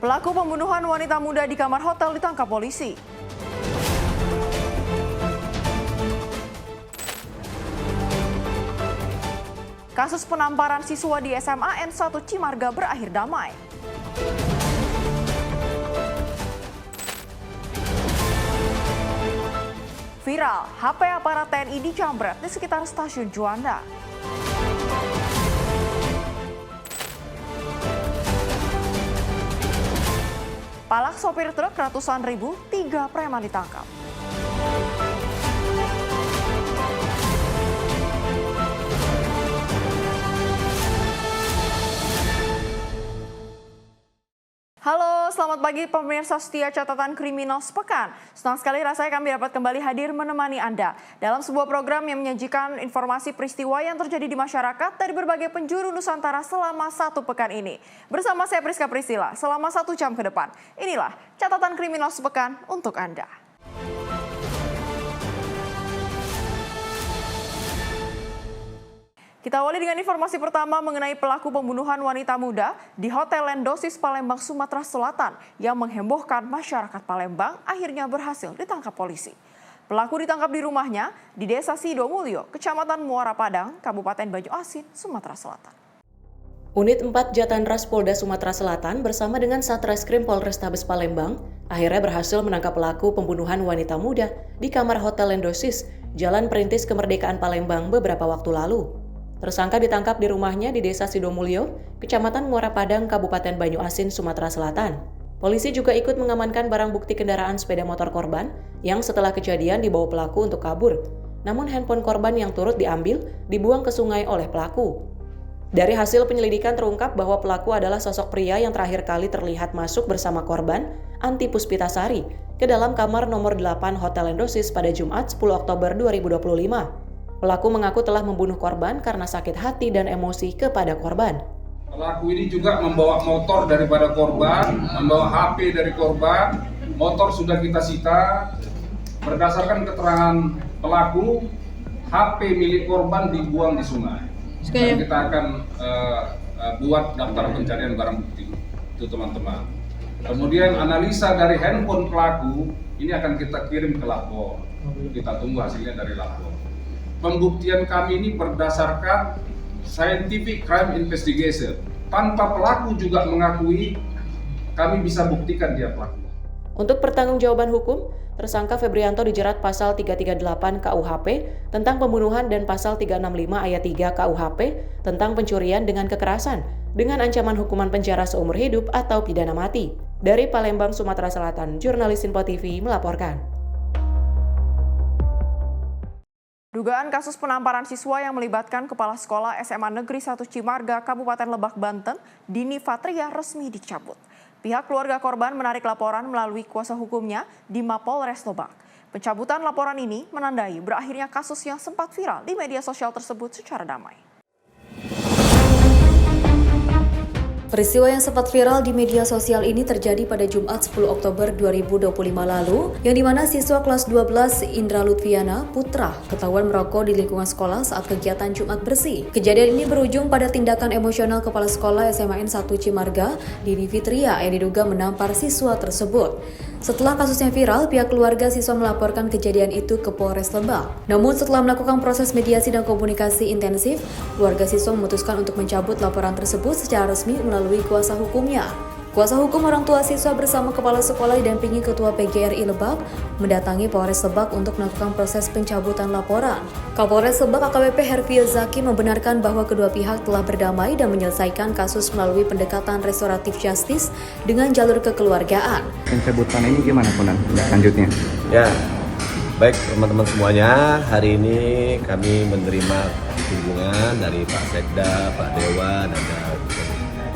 Pelaku pembunuhan wanita muda di kamar hotel ditangkap polisi. Kasus penamparan siswa di SMA N1 Cimarga berakhir damai. Viral, HP aparat TNI dijamret di sekitar stasiun Juanda. Palak sopir truk ratusan ribu, 3 preman ditangkap. Halo, selamat pagi pemirsa setia catatan kriminal sepekan. Senang sekali rasanya kami dapat kembali hadir menemani Anda dalam sebuah program yang menyajikan informasi peristiwa yang terjadi di masyarakat dari berbagai penjuru Nusantara selama 1 pekan ini. Bersama saya Priska Priscilla selama 1 jam ke depan. Inilah catatan kriminal sepekan untuk Anda. Kita awali dengan informasi pertama mengenai pelaku pembunuhan wanita muda di Hotel Lendosis Palembang, Sumatera Selatan yang menghebohkan masyarakat Palembang akhirnya berhasil ditangkap polisi. Pelaku ditangkap di rumahnya di Desa Sidomulyo, Kecamatan Muara Padang, Kabupaten Banyuasin, Sumatera Selatan. Unit 4 Jatanras Polda Sumatera Selatan bersama dengan Satreskrim Polrestabes Palembang akhirnya berhasil menangkap pelaku pembunuhan wanita muda di kamar Hotel Lendosis, Jalan Perintis Kemerdekaan Palembang beberapa waktu lalu. Tersangka ditangkap di rumahnya di Desa Sidomulyo, Kecamatan Muara Padang, Kabupaten Banyuasin, Sumatera Selatan. Polisi juga ikut mengamankan barang bukti kendaraan sepeda motor korban yang setelah kejadian dibawa pelaku untuk kabur. Namun handphone korban yang turut diambil dibuang ke sungai oleh pelaku. Dari hasil penyelidikan terungkap bahwa pelaku adalah sosok pria yang terakhir kali terlihat masuk bersama korban, Anti Puspitasari, ke dalam kamar nomor 8 Hotel Lendosis pada Jumat 10 Oktober 2025. Pelaku mengaku telah membunuh korban karena sakit hati dan emosi kepada korban. Pelaku ini juga membawa motor daripada korban, membawa HP dari korban, motor sudah kita sita. Berdasarkan keterangan pelaku, HP milik korban dibuang di sungai. Dan kita akan buat daftar pencarian barang bukti itu teman-teman. Kemudian analisa dari handphone pelaku ini akan kita kirim ke lapor. Kita tunggu hasilnya dari lapor. Pembuktian kami ini berdasarkan scientific crime investigation. Tanpa pelaku juga mengakui, kami bisa buktikan dia pelaku. Untuk pertanggungjawaban hukum, tersangka Febrianto dijerat pasal 338 KUHP tentang pembunuhan dan pasal 365 ayat 3 KUHP tentang pencurian dengan kekerasan dengan ancaman hukuman penjara seumur hidup atau pidana mati. Dari Palembang, Sumatera Selatan, jurnalis Info TV melaporkan. Dugaan kasus penamparan siswa yang melibatkan Kepala Sekolah SMA Negeri 1 Cimarga, Kabupaten Lebak, Banten, Dini Fatria resmi dicabut. Pihak keluarga korban menarik laporan melalui kuasa hukumnya di Mapolres Lebak. Pencabutan laporan ini menandai berakhirnya kasus yang sempat viral di media sosial tersebut secara damai. Peristiwa yang sempat viral di media sosial ini terjadi pada Jumat 10 Oktober 2025 lalu, yang dimana siswa kelas 12 Indra Lutfiana Putra ketahuan merokok di lingkungan sekolah saat kegiatan Jumat bersih. Kejadian ini berujung pada tindakan emosional Kepala Sekolah SMA N1 Cimarga, Dini Fitria, yang diduga menampar siswa tersebut. Setelah kasusnya viral, pihak keluarga siswa melaporkan kejadian itu ke Polres Lebak. Namun setelah melakukan proses mediasi dan komunikasi intensif, keluarga siswa memutuskan untuk mencabut laporan tersebut secara resmi melalui kuasa hukumnya. Kuasa hukum orang tua siswa bersama kepala sekolah didampingi Ketua PGRI Lebak mendatangi Polres Lebak untuk melakukan proses pencabutan laporan. Kapolres Lebak AKBP Hervio Zaki membenarkan bahwa kedua pihak telah berdamai dan menyelesaikan kasus melalui pendekatan restoratif justice dengan jalur kekeluargaan. Pencabutan ini gimana Ponan lanjutnya? Ya, baik teman-teman semuanya, hari ini kami menerima kunjungan dari Pak Sekda, Pak Dewa, dan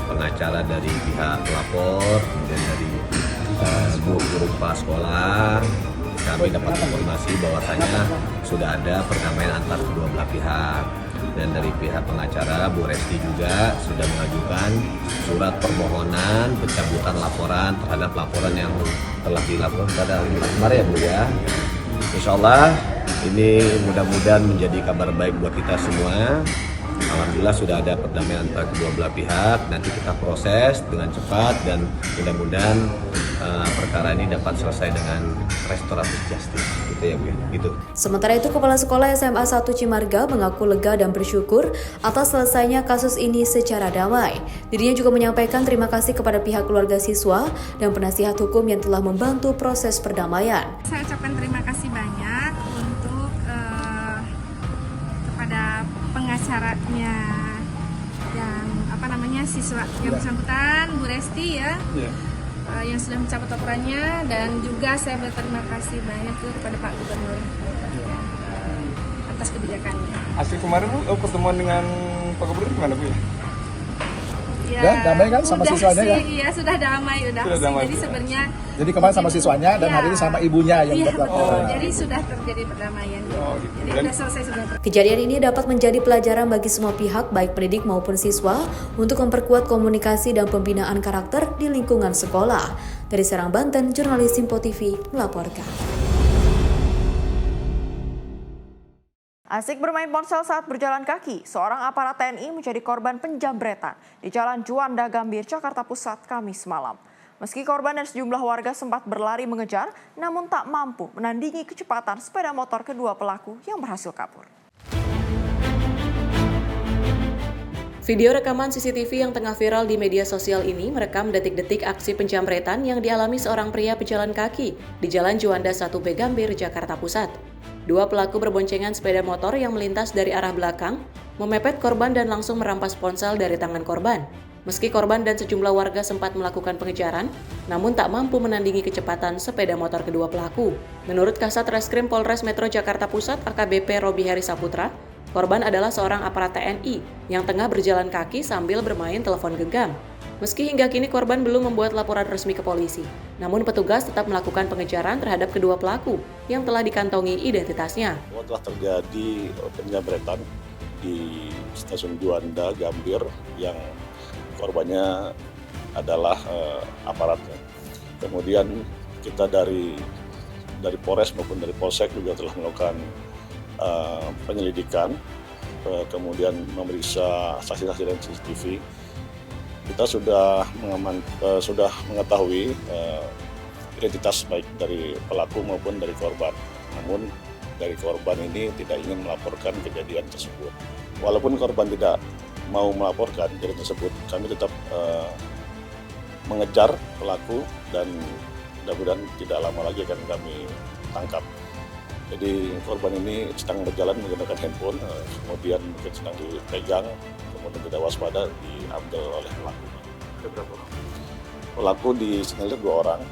pengacara dari pihak pelapor, kemudian dari guru kepala sekolah. Kami dapat informasi bahwasanya sudah ada perdamaian antar kedua belah pihak, dan dari pihak pengacara Bu Resti juga sudah mengajukan surat permohonan pencabutan laporan terhadap laporan yang telah dilaporkan pada kemarin ya Bu ya. Insya Allah ini mudah-mudahan menjadi kabar baik buat kita semua. alhamdulillah sudah ada perdamaian antara kedua belah pihak. Nanti kita proses dengan cepat dan mudah-mudahan perkara ini dapat selesai dengan restoratif justice. Gitu ya Bu ya. Gitu. Sementara itu, Kepala Sekolah SMA 1 Cimarga mengaku lega dan bersyukur atas selesainya kasus ini secara damai. Dirinya juga menyampaikan terima kasih kepada pihak keluarga siswa dan penasihat hukum yang telah membantu proses perdamaian. Saya ucapkan terima kasih banyak untuk kepada pengacaranya yang siswa yang bersangkutan, Bu Resti ya. Yang sudah mencabut laporannya, dan juga saya berterima kasih banyak kepada Pak Gubernur atas kebijakannya. Hasil kemarin Bu, pertemuan dengan Pak Gubernur gimana Bu? Ya, damai kan sama siswanya ya? Iya, sudah damai, damai. Jadi sebenarnya kemarin sama siswanya dan hari ini sama ibunya yang berlaporan. Jadi sudah terjadi perdamaian. Jadi sudah selesai sudah. Kejadian ini dapat menjadi pelajaran bagi semua pihak, baik pendidik maupun siswa, untuk memperkuat komunikasi dan pembinaan karakter di lingkungan sekolah. Dari Serang, Banten, jurnalis Simpo TV melaporkan. Asik bermain ponsel saat berjalan kaki, seorang aparat TNI menjadi korban penjambretan di Jalan Juanda Gambir, Jakarta Pusat, Kamis malam. Meski korban dan sejumlah warga sempat berlari mengejar, namun tak mampu menandingi kecepatan sepeda motor kedua pelaku yang berhasil kabur. Video rekaman CCTV yang tengah viral di media sosial ini merekam detik-detik aksi penjambretan yang dialami seorang pria pejalan kaki di Jalan Juanda 1B Gambir, Jakarta Pusat. Dua pelaku berboncengan sepeda motor yang melintas dari arah belakang, memepet korban dan langsung merampas ponsel dari tangan korban. Meski korban dan sejumlah warga sempat melakukan pengejaran, namun tak mampu menandingi kecepatan sepeda motor kedua pelaku. Menurut Kasat Reskrim Polres Metro Jakarta Pusat AKBP Robi Heri Saputra, korban adalah seorang aparat TNI yang tengah berjalan kaki sambil bermain telepon genggam. Meski hingga kini korban belum membuat laporan resmi ke polisi, namun petugas tetap melakukan pengejaran terhadap kedua pelaku yang telah dikantongi identitasnya. Telah terjadi penjambretan di stasiun Juanda Gambir yang korbannya adalah aparatnya. Kemudian kita dari Polres maupun dari Polsek juga telah melakukan penyelidikan, kemudian memeriksa saksi-saksi dan CCTV. Kita sudah mengetahui identitas baik dari pelaku maupun dari korban. Namun dari korban ini tidak ingin melaporkan kejadian tersebut. Walaupun korban tidak mau melaporkan kejadian tersebut, kami tetap mengejar pelaku dan mudah-mudahan tidak lama lagi akan kami tangkap. Jadi korban ini sedang berjalan menggunakan handphone, kemudian mungkin sedang dipegang, kemudian tidak waspada diambil oleh pelaku. Pelaku disinyalir 2 orang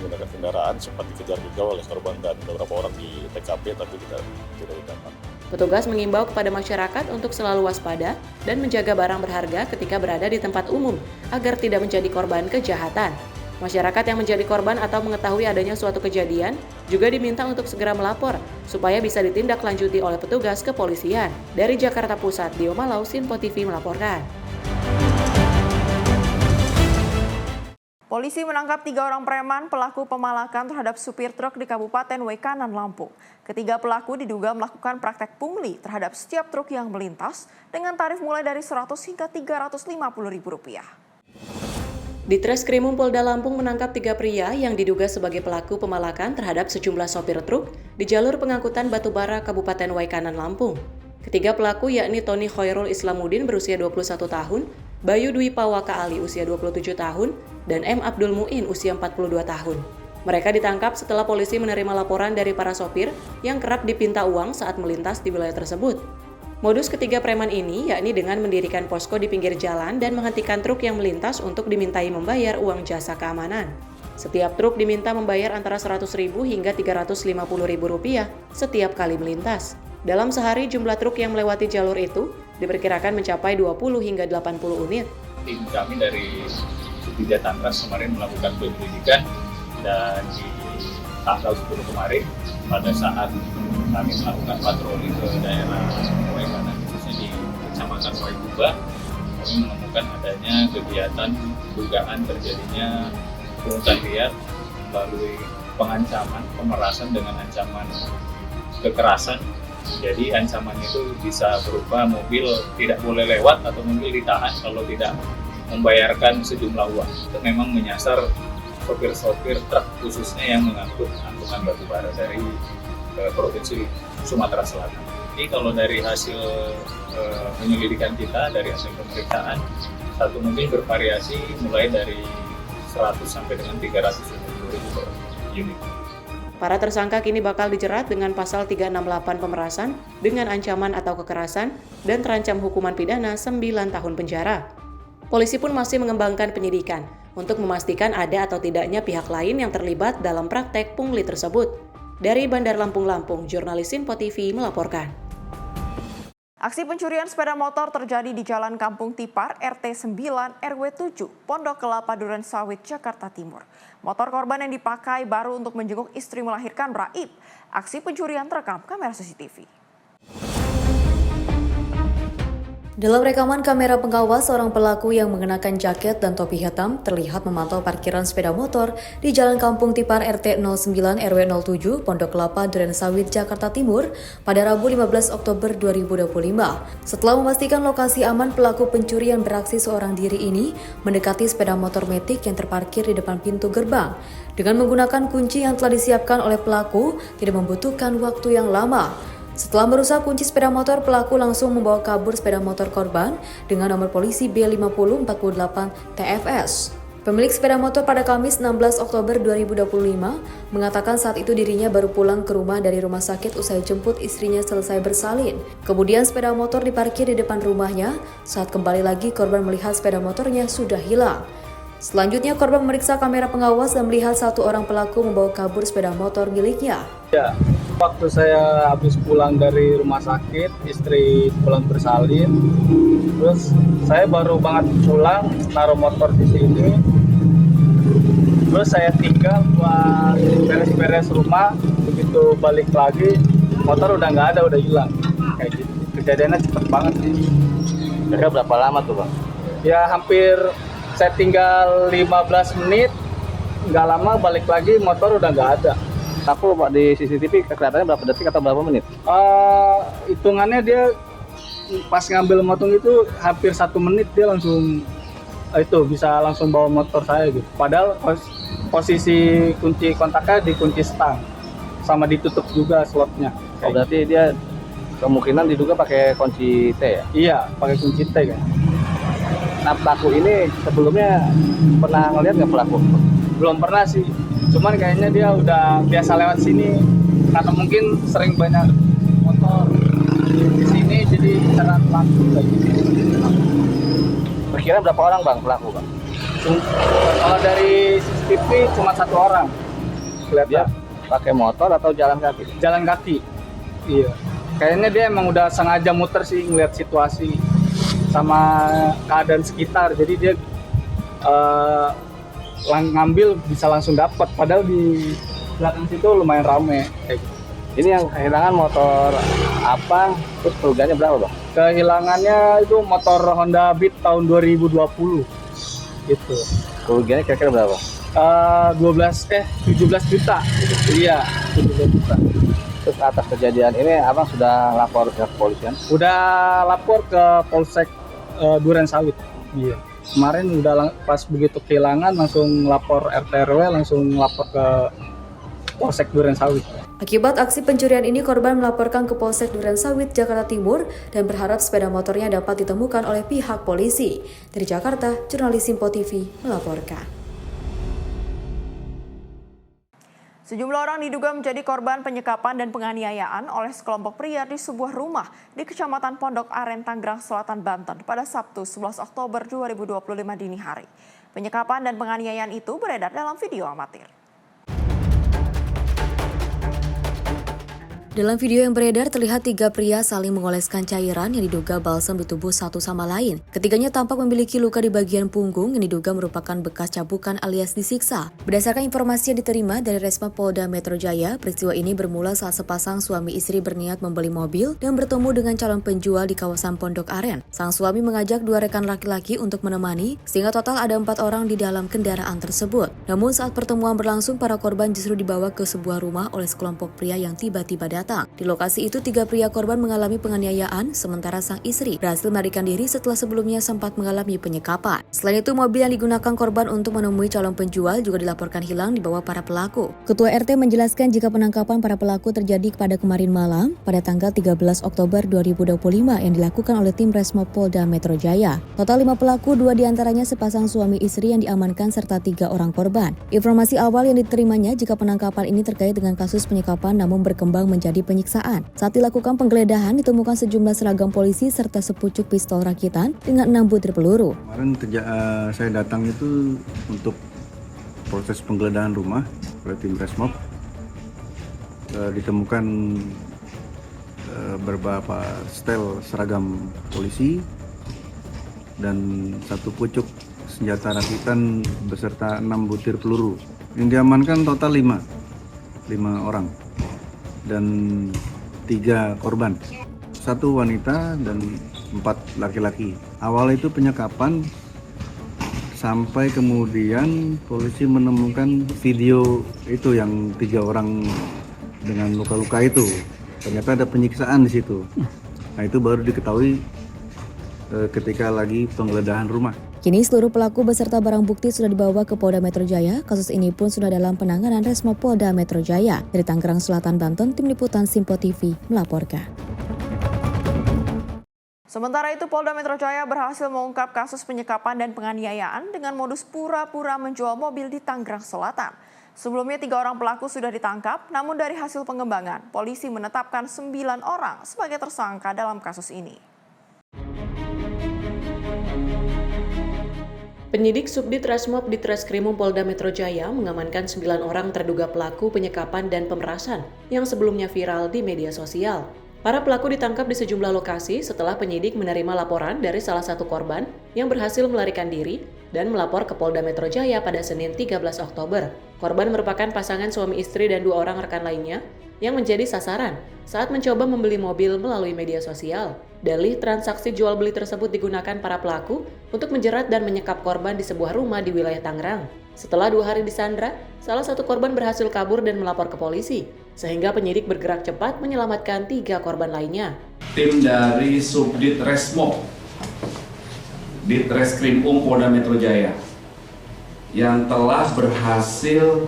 menggunakan kendaraan, sempat dikejar-kejar oleh korban dan beberapa orang di TKP tapi tidak didapat. Petugas mengimbau kepada masyarakat untuk selalu waspada dan menjaga barang berharga ketika berada di tempat umum agar tidak menjadi korban kejahatan. Masyarakat yang menjadi korban atau mengetahui adanya suatu kejadian juga diminta untuk segera melapor supaya bisa ditindaklanjuti oleh petugas kepolisian. Dari Jakarta Pusat, Dio Malau, Simpo TV melaporkan. Polisi menangkap 3 orang preman pelaku pemalakan terhadap supir truk di Kabupaten Wekanan, Lampung. Ketiga pelaku diduga melakukan praktek pungli terhadap setiap truk yang melintas dengan tarif mulai dari Rp100 hingga Rp350.000. Di Treskrimum Polda Lampung menangkap 3 pria yang diduga sebagai pelaku pemalakan terhadap sejumlah sopir truk di jalur pengangkutan batubara Kabupaten Waikanan, Lampung. Ketiga pelaku yakni Tony Khairul Islamuddin berusia 21 tahun, Bayu Dwi Pawaka Ali usia 27 tahun, dan M. Abdul Muin usia 42 tahun. Mereka ditangkap setelah polisi menerima laporan dari para sopir yang kerap dipinta uang saat melintas di wilayah tersebut. Modus ketiga preman ini yakni dengan mendirikan posko di pinggir jalan dan menghentikan truk yang melintas untuk dimintai membayar uang jasa keamanan. Setiap truk diminta membayar antara Rp100.000 hingga Rp350.000 setiap kali melintas. Dalam sehari jumlah truk yang melewati jalur itu diperkirakan mencapai 20 hingga 80 unit. Tim kami dari Subdit Jatantras kemarin melakukan penyelidikan dan di tanggal 10 kemarin pada saat kami melakukan patroli ke daerah Waikanan, khususnya di Kecamatan Waikuba, kami menemukan adanya kegiatan dugaan terjadinya pungutan liar melalui pengancaman, pemerasan dengan ancaman kekerasan Jadi ancamannya itu bisa berupa mobil tidak boleh lewat atau mobil ditahan kalau tidak membayarkan sejumlah uang. Itu memang menyasar sopir-sopir truk khususnya yang mengangkut angkutan batubara dari Provinsi Sumatera Selatan. Jadi kalau dari hasil penyelidikan kita, dari hasil pemeriksaan, satu mobil bervariasi mulai dari 100 sampai dengan 350.000 per unit. Para tersangka kini bakal dijerat dengan pasal 368 pemerasan dengan ancaman atau kekerasan dan terancam hukuman pidana 9 tahun penjara. Polisi pun masih mengembangkan penyidikan untuk memastikan ada atau tidaknya pihak lain yang terlibat dalam praktek pungli tersebut. Dari Bandar Lampung, jurnalis Info TV melaporkan. Aksi pencurian sepeda motor terjadi di Jalan Kampung Tipar, RT 9, RW 7, Pondok Kelapa, Duren Sawit, Jakarta Timur. Motor korban yang dipakai baru untuk menjenguk istri melahirkan raib. Aksi pencurian terekam kamera CCTV. Dalam rekaman kamera pengawas, seorang pelaku yang mengenakan jaket dan topi hitam terlihat memantau parkiran sepeda motor di Jalan Kampung Tipar RT 09 RW 07 Pondok Kelapa Duren Sawit Jakarta Timur pada Rabu 15 Oktober 2025. Setelah memastikan lokasi aman, pelaku pencurian beraksi seorang diri ini mendekati sepeda motor Matic yang terparkir di depan pintu gerbang. Dengan menggunakan kunci yang telah disiapkan oleh pelaku, tidak membutuhkan waktu yang lama. Setelah merusak kunci sepeda motor, pelaku langsung membawa kabur sepeda motor korban dengan nomor polisi B5048 TFS. Pemilik sepeda motor pada Kamis 16 Oktober 2025 mengatakan saat itu dirinya baru pulang ke rumah dari rumah sakit usai jemput istrinya selesai bersalin. Kemudian sepeda motor diparkir di depan rumahnya. Saat kembali lagi, korban melihat sepeda motornya sudah hilang. Selanjutnya, korban memeriksa kamera pengawas dan melihat satu orang pelaku membawa kabur sepeda motor miliknya. Ya, waktu saya habis pulang dari rumah sakit, istri pulang bersalin, terus saya baru banget pulang, naruh motor di sini, terus saya tinggal buat beres-beres rumah, begitu balik lagi, motor udah nggak ada, udah hilang, kayak gitu. Kejadiannya cepet banget sih. Kira berapa lama tuh Bang? Ya hampir, saya tinggal 15 menit, nggak lama balik lagi, motor udah nggak ada. Aku Pak di CCTV kelihatannya berapa detik atau berapa menit? Hitungannya dia pas ngambil motor itu hampir 1 menit dia langsung itu bisa langsung bawa motor saya gitu. Padahal posisi kunci kontaknya dikunci stang sama ditutup juga slotnya. Oh, berarti dia kemungkinan diduga pakai kunci T ya? Iya, pakai kunci T kan. Nah, pelaku ini sebelumnya pernah ngeliat nggak pelaku? Belum pernah sih. Cuman kayaknya dia udah biasa lewat sini karena mungkin sering banyak motor di sini jadi cara pelaku kayak gitu. Perkiraan berapa orang Bang pelaku Bang? Kalau dari CCTV cuma 1 orang. Kelihatan dia pakai motor atau jalan kaki? Jalan kaki. Iya. Kayaknya dia emang udah sengaja muter sih ngeliat situasi sama keadaan sekitar. Jadi dia ngambil bisa langsung dapat, padahal di belakang situ lumayan rame. Ini yang kehilangan motor apa? Terus kerugiannya berapa Bang? Kehilangannya itu motor Honda Beat tahun 2020 gitu. Kerugiannya kira-kira berapa? 17 juta. Iya, 17 juta. Terus atas kejadian ini Abang sudah lapor ke kepolisian? Udah lapor ke Polsek Duren Sawit. Iya. Kemarin udah pas begitu kehilangan langsung lapor RT RW, langsung lapor ke Polsek Duren Sawit. Akibat aksi pencurian ini, korban melaporkan ke Polsek Duren Sawit, Jakarta Timur dan berharap sepeda motornya dapat ditemukan oleh pihak polisi. Dari Jakarta, jurnalis Info TV melaporkan. Sejumlah orang diduga menjadi korban penyekapan dan penganiayaan oleh sekelompok pria di sebuah rumah di Kecamatan Pondok Aren, Tangerang Selatan, Banten pada Sabtu 11 Oktober 2025 dini hari. Penyekapan dan penganiayaan itu beredar dalam video amatir. Dalam video yang beredar, terlihat 3 pria saling mengoleskan cairan yang diduga balsam di tubuh satu sama lain. Ketiganya tampak memiliki luka di bagian punggung yang diduga merupakan bekas cabukan alias disiksa. Berdasarkan informasi yang diterima dari Resma Polda Metro Jaya, peristiwa ini bermula saat sepasang suami istri berniat membeli mobil dan bertemu dengan calon penjual di kawasan Pondok Aren. Sang suami mengajak 2 rekan laki-laki untuk menemani, sehingga total ada 4 orang di dalam kendaraan tersebut. Namun saat pertemuan berlangsung, para korban justru dibawa ke sebuah rumah oleh sekelompok pria yang tiba-tiba datang. datang. Di lokasi itu 3 pria korban mengalami penganiayaan, sementara sang istri berhasil melarikan diri setelah sebelumnya sempat mengalami penyekapan. Selain itu, mobil yang digunakan korban untuk menemui calon penjual juga dilaporkan hilang di bawah para pelaku. Ketua RT menjelaskan jika penangkapan para pelaku terjadi pada kemarin malam pada tanggal 13 Oktober 2025 yang dilakukan oleh tim Resmob Polda Metro Jaya. Total 5 pelaku, 2 diantaranya sepasang suami istri yang diamankan serta 3 orang korban. Informasi awal yang diterimanya jika penangkapan ini terkait dengan kasus penyekapan namun berkembang menjadi penyiksaan. Saat dilakukan penggeledahan ditemukan sejumlah seragam polisi serta sepucuk pistol rakitan dengan 6 butir peluru. Kemarin saya datang itu untuk proses penggeledahan rumah oleh tim Resmob. Ditemukan beberapa setel seragam polisi dan 1 pucuk senjata rakitan beserta 6 butir peluru. Yang diamankan total 5 orang dan 3 korban, 1 wanita dan 4 laki-laki. Awal itu penyekapan sampai kemudian polisi menemukan video itu yang 3 orang dengan luka-luka itu. Ternyata ada penyiksaan di situ. Nah, itu baru diketahui ketika lagi penggeledahan rumah. Kini seluruh pelaku beserta barang bukti sudah dibawa ke Polda Metro Jaya. Kasus ini pun sudah dalam penanganan Resmob Polda Metro Jaya. Dari Tangerang Selatan, Banten, Tim Liputan Simpo TV melaporkan. Sementara itu, Polda Metro Jaya berhasil mengungkap kasus penyekapan dan penganiayaan dengan modus pura-pura menjual mobil di Tangerang Selatan. Sebelumnya 3 orang pelaku sudah ditangkap, namun dari hasil pengembangan, polisi menetapkan 9 orang sebagai tersangka dalam kasus ini. Penyidik Subdit Resmob Ditreskrimum Polda Metro Jaya mengamankan 9 orang terduga pelaku penyekapan dan pemerasan yang sebelumnya viral di media sosial. Para pelaku ditangkap di sejumlah lokasi setelah penyidik menerima laporan dari salah satu korban yang berhasil melarikan diri dan melapor ke Polda Metro Jaya pada Senin 13 Oktober. Korban merupakan pasangan suami istri dan 2 orang rekan lainnya yang menjadi sasaran saat mencoba membeli mobil melalui media sosial. Dalih transaksi jual beli tersebut digunakan para pelaku untuk menjerat dan menyekap korban di sebuah rumah di wilayah Tangerang. Setelah 2 hari disandra, salah satu korban berhasil kabur dan melapor ke polisi, sehingga penyidik bergerak cepat menyelamatkan 3 korban lainnya. Tim dari Subdit Resmob Ditreskrimum Polda Metro Jaya yang telah berhasil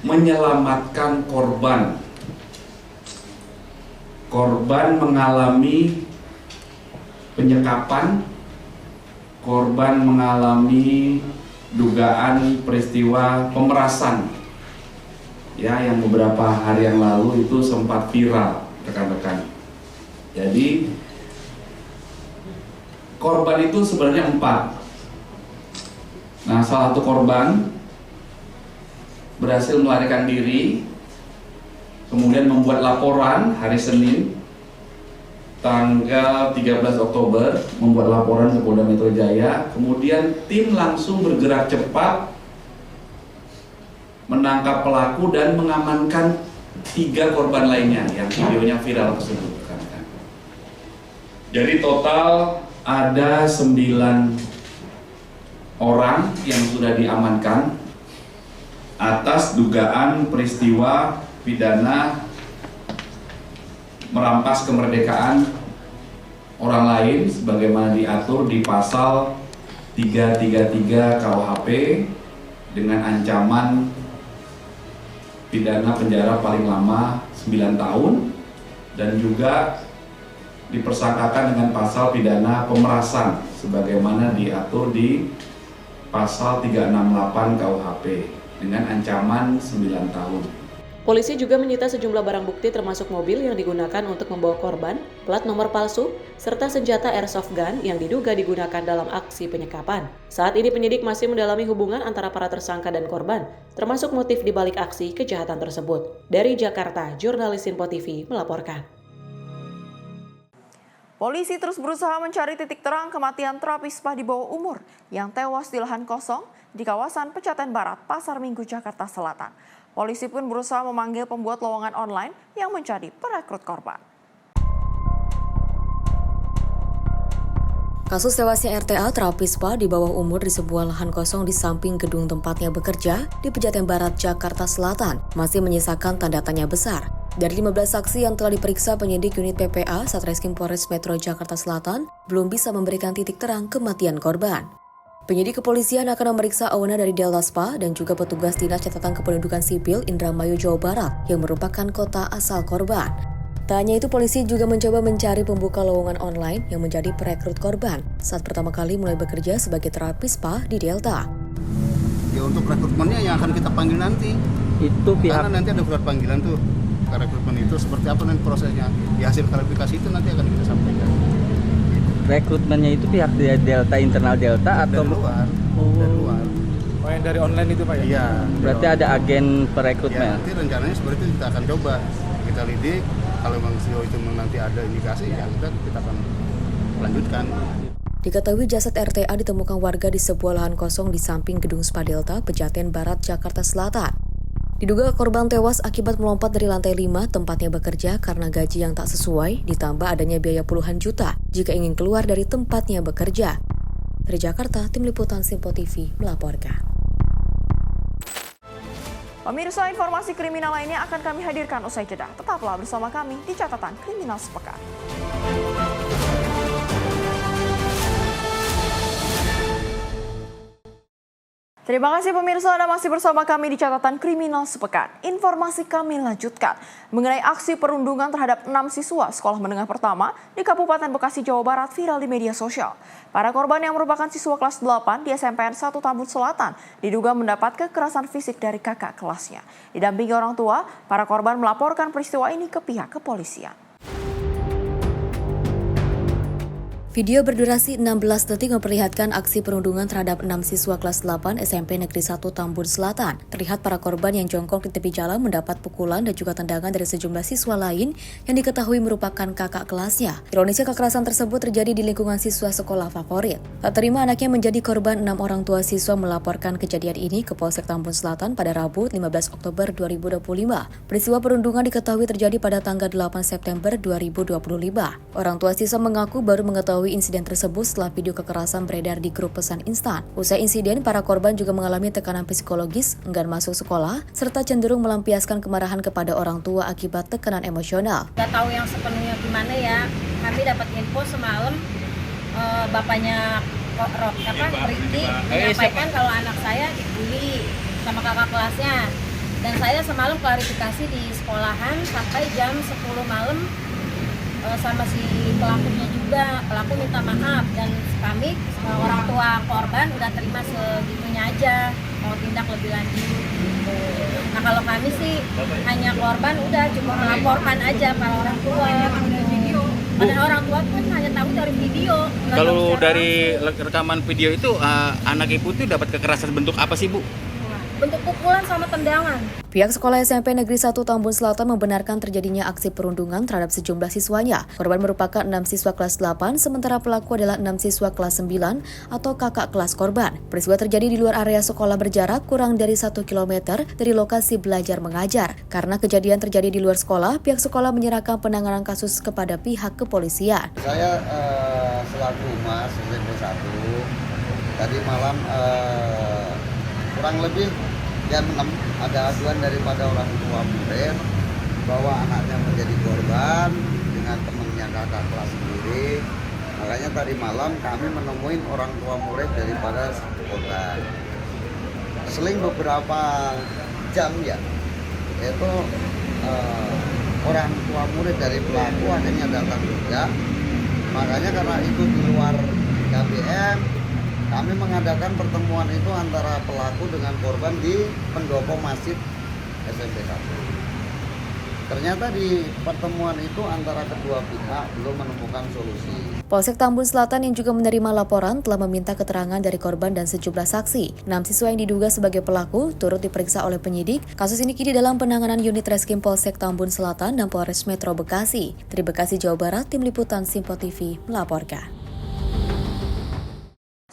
menyelamatkan korban. Korban mengalami penyekapan, korban mengalami dugaan peristiwa pemerasan, ya, yang beberapa hari yang lalu itu sempat viral, rekan-rekan. Jadi korban itu sebenarnya 4. Nah, salah satu korban berhasil melarikan diri, kemudian membuat laporan hari Senin tanggal 13 Oktober, membuat laporan ke Polda Metro Jaya. Kemudian tim langsung bergerak cepat menangkap pelaku dan mengamankan 3 korban lainnya yang videonya viral tersebut. Jadi total ada 9 orang yang sudah diamankan atas dugaan peristiwa pidana merampas kemerdekaan orang lain sebagaimana diatur di pasal 333 KUHP dengan ancaman pidana penjara paling lama 9 tahun dan juga dipersangkakan dengan pasal pidana pemerasan sebagaimana diatur di pasal 368 KUHP dengan ancaman 9 tahun. Polisi juga menyita sejumlah barang bukti termasuk mobil yang digunakan untuk membawa korban, plat nomor palsu, serta senjata airsoft gun yang diduga digunakan dalam aksi penyekapan. Saat ini penyidik masih mendalami hubungan antara para tersangka dan korban, termasuk motif di balik aksi kejahatan tersebut. Dari Jakarta, jurnalis Simpo TV melaporkan. Polisi terus berusaha mencari titik terang kematian terapis spa di bawah umur yang tewas di lahan kosong di kawasan Pejaten Barat, Pasar Minggu, Jakarta Selatan. Polisi pun berusaha memanggil pembuat lowongan online yang menjadi perekrut korban. Kasus tewasnya RTA terapis spa di bawah umur di sebuah lahan kosong di samping gedung tempatnya bekerja di Pejaten Barat, Jakarta Selatan masih menyisakan tanda tanya besar. Dari 15 saksi yang telah diperiksa penyidik unit PPA Satreskrim Polres Metro Jakarta Selatan, belum bisa memberikan titik terang kematian korban. Penyidik kepolisian akan memeriksa owner dari Delta Spa dan juga petugas Dinas Catatan Kependudukan Sipil Indramayu, Jawa Barat yang merupakan kota asal korban. Tak hanya itu, polisi juga mencoba mencari pembuka lowongan online yang menjadi perekrut korban saat pertama kali mulai bekerja sebagai terapis spa di Delta. Ya untuk rekrutmennya yang akan kita panggil nanti. Itu pihak. Karena nanti ada surat panggilan tuh. Rekrutmen itu seperti apa nanti prosesnya. Di hasil klarifikasi itu nanti akan kita sampaikan. Rekrutmennya itu pihak Delta, internal Delta atau dari luar? Dari luar. Oh, yang dari online itu Pak ya? Iya. Berarti ada agen perekrutmen. Ya, nanti rencananya seperti itu kita akan coba. Kita lidik, kalau memang sejauh itu nanti ada indikasi, ya kita akan lanjutkan. Diketahui jasad RTA ditemukan warga di sebuah lahan kosong di samping gedung Spa Delta, Pejaten Barat, Jakarta Selatan. Diduga korban tewas akibat melompat dari lantai 5 tempatnya bekerja karena gaji yang tak sesuai, ditambah adanya biaya puluhan juta jika ingin keluar dari tempatnya bekerja. Dari Jakarta, Tim Liputan Simpo TV melaporkan. Pemirsa, informasi kriminal lainnya akan kami hadirkan usai jeda. Tetaplah bersama kami di Catatan Kriminal Sepekan. Terima kasih pemirsa, Anda masih bersama kami di Catatan Kriminal Sepekan. Informasi kami lanjutkan mengenai aksi perundungan terhadap 6 siswa sekolah menengah pertama di Kabupaten Bekasi, Jawa Barat viral di media sosial. Para korban yang merupakan siswa kelas 8 di SMPN 1 Tambun Selatan diduga mendapat kekerasan fisik dari kakak kelasnya. Didampingi orang tua, para korban melaporkan peristiwa ini ke pihak kepolisian. Video berdurasi 16 detik memperlihatkan aksi perundungan terhadap 6 siswa kelas 8 SMP Negeri 1 Tambun Selatan. Terlihat para korban yang jongkok di tepi jalan mendapat pukulan dan juga tendangan dari sejumlah siswa lain yang diketahui merupakan kakak kelasnya. Ironisnya kekerasan tersebut terjadi di lingkungan siswa sekolah favorit. Tak terima anaknya menjadi korban, 6 orang tua siswa melaporkan kejadian ini ke Polsek Tambun Selatan pada Rabu 15 Oktober 2025. Peristiwa perundungan diketahui terjadi pada tanggal 8 September 2025. Orang tua siswa mengaku baru mengetahui insiden tersebut setelah video kekerasan beredar di grup pesan instan. Usai insiden, para korban juga mengalami tekanan psikologis, enggan masuk sekolah, serta cenderung melampiaskan kemarahan kepada orang tua akibat tekanan emosional. Gak tahu yang sepenuhnya gimana ya. Kami dapat info semalam bapaknya Riti menyampaikan kalau anak saya dibully sama kakak kelasnya. Dan saya semalam klarifikasi di sekolahan sampai jam 10 malam. Sama si pelakunya juga, pelaku minta maaf dan kami orang tua korban udah terima segitunya aja, mau tindak lebih lanjut gitu. Nah kalau kami sih hanya korban udah cuma melaporkan aja para orang tua. Padahal orang tua kan hanya tahu dari video. Kalau dari rekaman video itu anak ibu itu dapat kekerasan bentuk apa sih Bu? Bentuk pukulan sama tendangan. Pihak sekolah SMP Negeri 1 Tambun Selatan membenarkan terjadinya aksi perundungan terhadap sejumlah siswanya. Korban merupakan 6 siswa kelas 8, sementara pelaku adalah 6 siswa kelas 9 atau kakak kelas korban. Peristiwa terjadi di luar area sekolah berjarak kurang dari 1 km dari lokasi belajar mengajar. Karena kejadian terjadi di luar sekolah, pihak sekolah menyerahkan penanganan kasus kepada pihak kepolisian. Saya selaku humas SMP 1, tadi malam kurang lebih jam 6 ada aduan daripada orang tua murid bahwa anaknya menjadi korban dengan temannya kakak kelas sendiri. Makanya tadi malam kami menemui orang tua murid daripada korban. Seling beberapa jam ya, yaitu orang tua murid dari pelaku akhirnya datang juga. Makanya karena itu di luar KBM, kami mengadakan pertemuan itu antara pelaku dengan korban di pendopo masjid SMP 1. Ternyata di pertemuan itu antara kedua pihak belum menemukan solusi. Polsek Tambun Selatan yang juga menerima laporan telah meminta keterangan dari korban dan sejumlah saksi. 6 siswa yang diduga sebagai pelaku turut diperiksa oleh penyidik. Kasus ini kini dalam penanganan unit Reskrim Polsek Tambun Selatan dan Polres Metro Bekasi. Dari Bekasi, Jawa Barat, Tim Liputan Simpo TV melaporkan.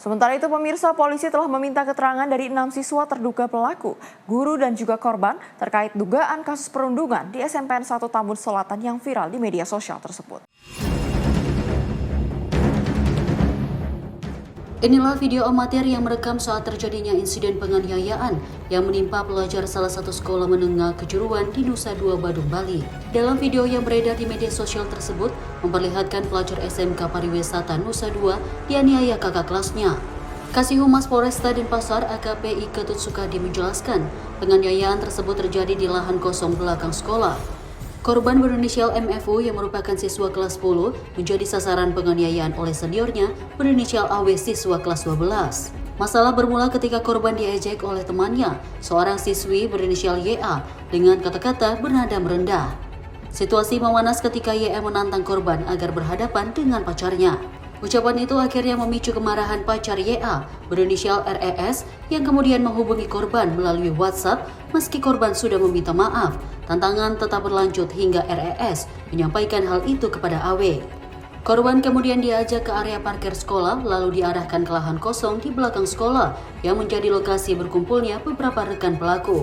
Sementara itu pemirsa, polisi telah meminta keterangan dari 6 siswa terduga pelaku, guru dan juga korban terkait dugaan kasus perundungan di SMPN 1 Tambun Selatan yang viral di media sosial tersebut. Inilah video amatir yang merekam saat terjadinya insiden penganiayaan yang menimpa pelajar salah satu sekolah menengah kejuruan di Nusa Dua, Badung, Bali. Dalam video yang beredar di media sosial tersebut, memperlihatkan pelajar SMK Pariwisata Nusa Dua dianiaya kakak kelasnya. Kasih Humas Polresta Denpasar AKP Ketut Sukadi menjelaskan, penganiayaan tersebut terjadi di lahan kosong belakang sekolah. Korban berinisial MFU yang merupakan siswa kelas 10 menjadi sasaran penganiayaan oleh seniornya berinisial AW siswa kelas 12. Masalah bermula ketika korban diejek oleh temannya, seorang siswi berinisial YA dengan kata-kata bernada merendah. Situasi memanas ketika YA menantang korban agar berhadapan dengan pacarnya. Ucapan itu akhirnya memicu kemarahan pacar YA berinisial RES yang kemudian menghubungi korban melalui WhatsApp meski korban sudah meminta maaf. Tantangan tetap berlanjut hingga RES menyampaikan hal itu kepada AW. Korban kemudian diajak ke area parkir sekolah lalu diarahkan ke lahan kosong di belakang sekolah yang menjadi lokasi berkumpulnya beberapa rekan pelaku.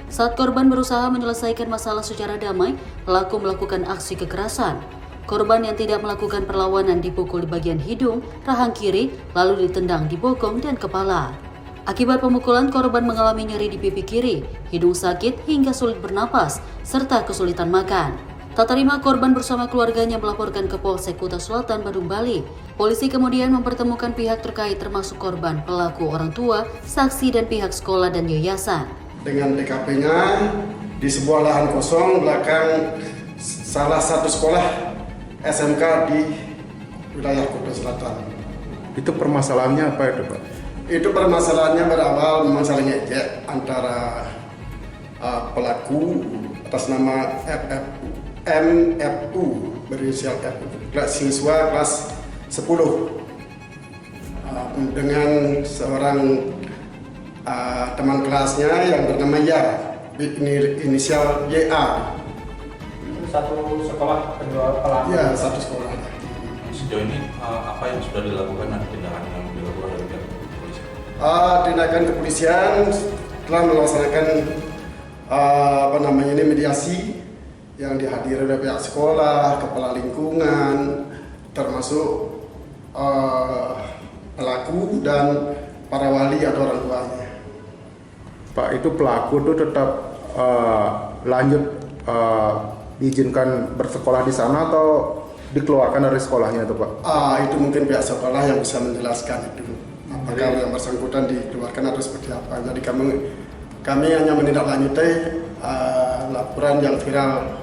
Saat korban berusaha menyelesaikan masalah secara damai, pelaku melakukan aksi kekerasan. Korban yang tidak melakukan perlawanan dipukul di bagian hidung, rahang kiri, lalu ditendang di bokong dan kepala. Akibat pemukulan, korban mengalami nyeri di pipi kiri, hidung sakit hingga sulit bernapas, serta kesulitan makan. Tak terima, korban bersama keluarganya melaporkan ke Polsek Kuta Selatan, Badung, Bali. Polisi kemudian mempertemukan pihak terkait termasuk korban, pelaku, orang tua, saksi, dan pihak sekolah dan yayasan. Dengan TKP-nya di sebuah lahan kosong belakang salah satu sekolah SMK di wilayah Kuta Selatan. Itu permasalahannya apa itu, Pak? Itu permasalahannya berawal memang saling ejek antara pelaku atas nama MFU berinisial F, siswa kelas 10 dengan seorang teman kelasnya yang bernama Ya, inisial YA. Satu sekolah kedua pelaku? Ya, satu sekolah. Sejauh ini apa yang sudah dilakukan dan tindakan yang dilakukan oleh pihak kepolisian? Tindakan kepolisian telah melaksanakan mediasi yang dihadiri oleh pihak sekolah, kepala lingkungan, termasuk pelaku dan para wali atau orang tuanya. Pak, itu pelaku itu tetap lanjut diizinkan bersekolah di sana atau dikeluarkan dari sekolahnya itu, Pak? Itu mungkin pihak sekolah yang bisa menjelaskan itu. Apakah yang bersangkutan dikeluarkan atau seperti apa. Jadi kami hanya menindaklanjuti laporan yang viral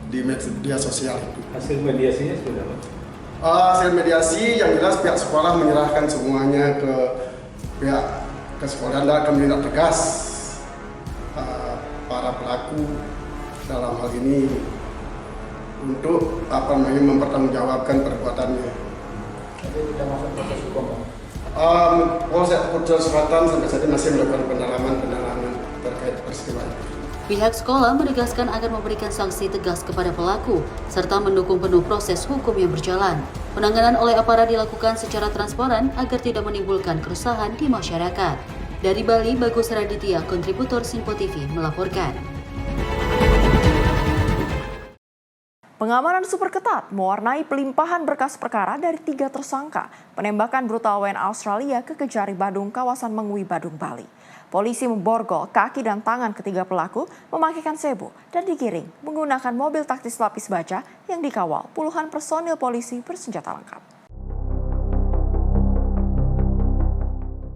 di media sosial itu. Hasil mediasinya sudah, Pak? Hasil mediasi yang jelas pihak sekolah menyerahkan semuanya ke pihak sekolah dan akan menindak tegas para pelaku dalam hal ini untuk mempertanggungjawabkan perbuatannya. Tapi tidak masuk proses hukum, Pak? Polsek Kuta Selatan sampai saat ini masih melakukan pendalaman terkait peristiwa itu. Pihak sekolah menegaskan akan memberikan sanksi tegas kepada pelaku serta mendukung penuh proses hukum yang berjalan. Penanganan oleh aparat dilakukan secara transparan agar tidak menimbulkan keresahan di masyarakat. Dari Bali, Bagus Raditya, kontributor Sinpo TV melaporkan. Pengamanan super ketat mewarnai pelimpahan berkas perkara dari 3 tersangka penembakan brutal WNA Australia ke Kejari Badung, kawasan Mengwi, Badung, Bali. Polisi memborgol kaki dan tangan ketiga pelaku, memakaikan sebu dan digiring menggunakan mobil taktis lapis baja yang dikawal puluhan personil polisi bersenjata lengkap.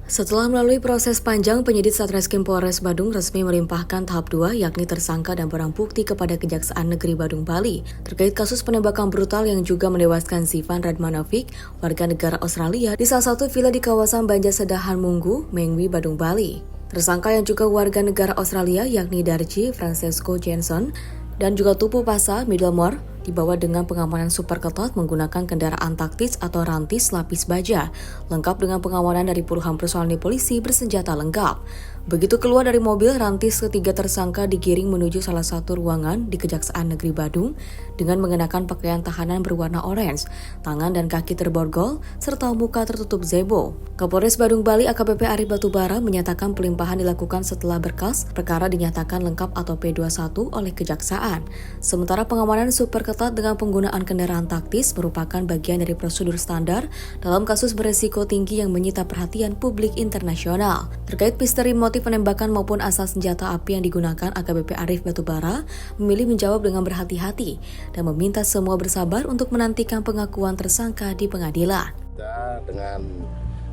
Setelah melalui proses panjang, penyidik Satreskrim Polres Badung resmi melimpahkan tahap 2 yakni tersangka dan barang bukti kepada Kejaksaan Negeri Badung, Bali terkait kasus penembakan brutal yang juga menewaskan Zivan Radmanovic, warga negara Australia di salah satu villa di kawasan Banjarsedahan Munggu, Mengwi, Badung, Bali. Tersangka yang juga warga negara Australia yakni Darji Francesco Jenson dan juga Tupu Pasa Middlemore dibawa dengan pengamanan super ketat menggunakan kendaraan taktis atau rantis lapis baja, lengkap dengan pengamanan dari puluhan personil polisi bersenjata lengkap. Begitu keluar dari mobil, Rantis ketiga tersangka digiring menuju salah satu ruangan di Kejaksaan Negeri Badung dengan mengenakan pakaian tahanan berwarna orange, tangan dan kaki terborgol, serta muka tertutup zebo. Kapolres Badung Bali AKBP Arif Batubara menyatakan pelimpahan dilakukan setelah berkas perkara dinyatakan lengkap atau P21 oleh Kejaksaan. Sementara pengamanan super ketat dengan penggunaan kendaraan taktis merupakan bagian dari prosedur standar dalam kasus beresiko tinggi yang menyita perhatian publik internasional. Terkait misteri motif penembakan maupun asal senjata api yang digunakan, AKBP Arif Batubara memilih menjawab dengan berhati-hati dan meminta semua bersabar untuk menantikan pengakuan tersangka di pengadilan. Kita dengan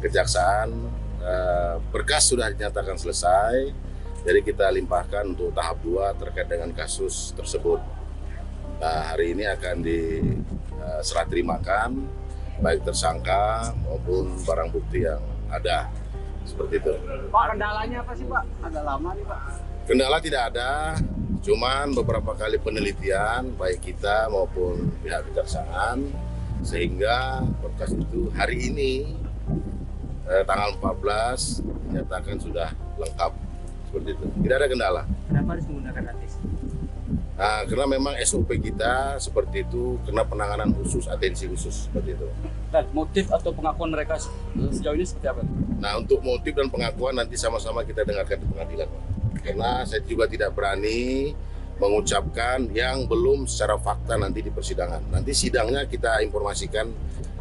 Kejaksaan berkas sudah dinyatakan selesai, jadi kita limpahkan untuk tahap 2 terkait dengan kasus tersebut. Nah, hari ini akan diserah terimakan baik tersangka maupun barang bukti yang ada. Seperti itu. Pak, kendalanya apa sih Pak? Agak lama nih Pak. Kendala tidak ada, cuman beberapa kali penelitian baik kita maupun pihak Kejaksaan sehingga berkas itu hari ini tanggal 14 dinyatakan sudah lengkap. Seperti itu. Tidak ada kendala. Kenapa harus menggunakan Rantis? Nah, karena memang SOP kita seperti itu, kena penanganan khusus, atensi khusus seperti itu. Dan motif atau pengakuan mereka sejauh ini seperti apa? Nah, untuk motif dan pengakuan nanti sama-sama kita dengarkan di pengadilan. Karena saya juga tidak berani mengucapkan yang belum secara fakta nanti di persidangan. Nanti sidangnya kita informasikan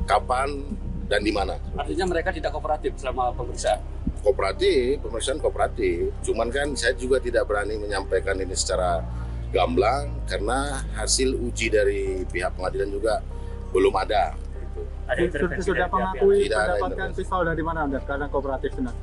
kapan dan di mana. Artinya mereka tidak kooperatif selama pemeriksaan? Kooperatif, pemeriksaan kooperatif. Cuman kan saya juga tidak berani menyampaikan ini secara gamblang karena hasil uji dari pihak pengadilan juga belum ada. Sudah mengakui Tidak mendapatkan pistol dari mana Anda karena kooperatif benar?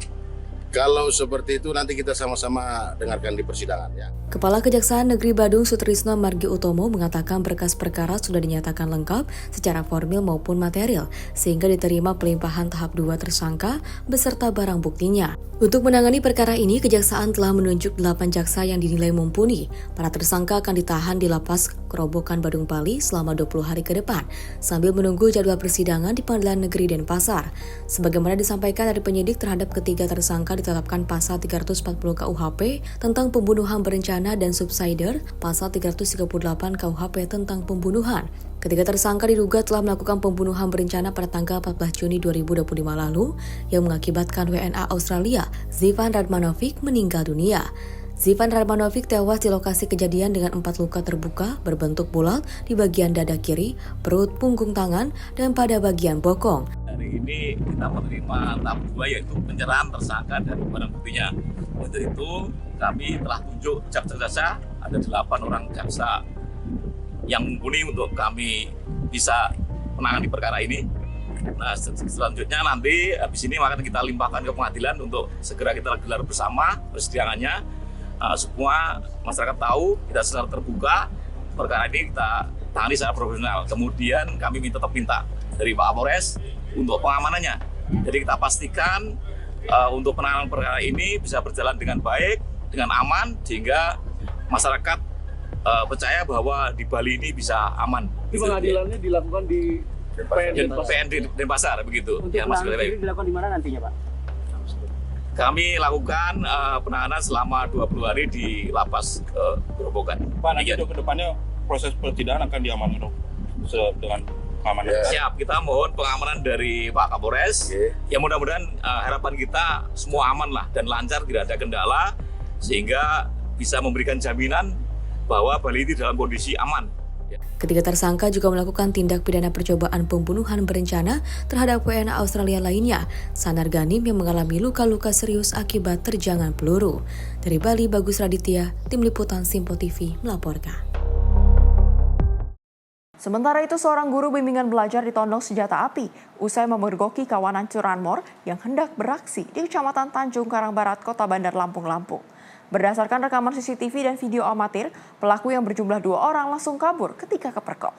Kalau seperti itu nanti kita sama-sama dengarkan di persidangan ya. Kepala Kejaksaan Negeri Badung Sutrisno Margi Utomo mengatakan berkas perkara sudah dinyatakan lengkap secara formil maupun material, sehingga diterima pelimpahan tahap 2 tersangka beserta barang buktinya. Untuk menangani perkara ini, Kejaksaan telah menunjuk 8 jaksa yang dinilai mumpuni. Para tersangka akan ditahan di Lapas Kerobokan Badung Bali selama 20 hari ke depan, sambil menunggu jadwal persidangan di Pengadilan Negeri Denpasar. Sebagaimana disampaikan dari penyidik, terhadap ketiga tersangka ditetapkan pasal 340 KUHP tentang pembunuhan berencana dan subsidiar, pasal 338 KUHP tentang pembunuhan. Ketiga tersangka diduga telah melakukan pembunuhan berencana pada tanggal 14 Juni 2025 lalu yang mengakibatkan WNA Australia, Zivan Radmanovic, meninggal dunia. Zivan Radmanovic tewas di lokasi kejadian dengan 4 luka terbuka berbentuk bulat di bagian dada kiri, perut, punggung tangan, dan pada bagian bokong. Hari ini kita menerima tahap 2 yaitu penyerahan tersangka dan barang buktinya. Untuk itu kami telah tunjuk jaksa-jaksa, ada 8 orang jaksa yang mumpuni untuk kami bisa menangani perkara ini. Nah, selanjutnya nanti habis ini akan kita limpahkan ke pengadilan untuk segera kita gelar bersama persidangannya. Semua masyarakat tahu kita secara terbuka perkara ini kita tangani secara profesional. Kemudian kami tetap minta dari Pak Kapolres untuk pengamanannya. Jadi kita pastikan untuk penanganan perkara ini bisa berjalan dengan baik, dengan aman, sehingga masyarakat percaya bahwa di Bali ini bisa aman. Di pengadilannya dilakukan di PN Denpasar begitu. Untuk penanganan ini dilakukan di mana nantinya Pak? Kami lakukan penanganan selama 20 hari di Lapas Kerobokan. Pak, nanti ke depannya proses persidangan akan diamankan dong dengan pengamanan. Siap, kita mohon pengamanan dari Pak Kapolres. Ya mudah-mudahan harapan kita semua aman lah dan lancar, tidak ada kendala, sehingga bisa memberikan jaminan bahwa Bali ini dalam kondisi aman. Ketiga tersangka juga melakukan tindak pidana percobaan pembunuhan berencana terhadap WNA Australia lainnya, Sanar Ganim, yang mengalami luka-luka serius akibat terjangan peluru. Dari Bali, Bagus Raditya, Tim Liputan Simpo TV melaporkan. Sementara itu, seorang guru bimbingan belajar ditondong senjata api usai memergoki kawanan curanmor yang hendak beraksi di Kecamatan Tanjung Karang Barat, Kota Bandar Lampung. Berdasarkan rekaman CCTV dan video amatir, pelaku yang berjumlah 2 orang langsung kabur ketika kepergok.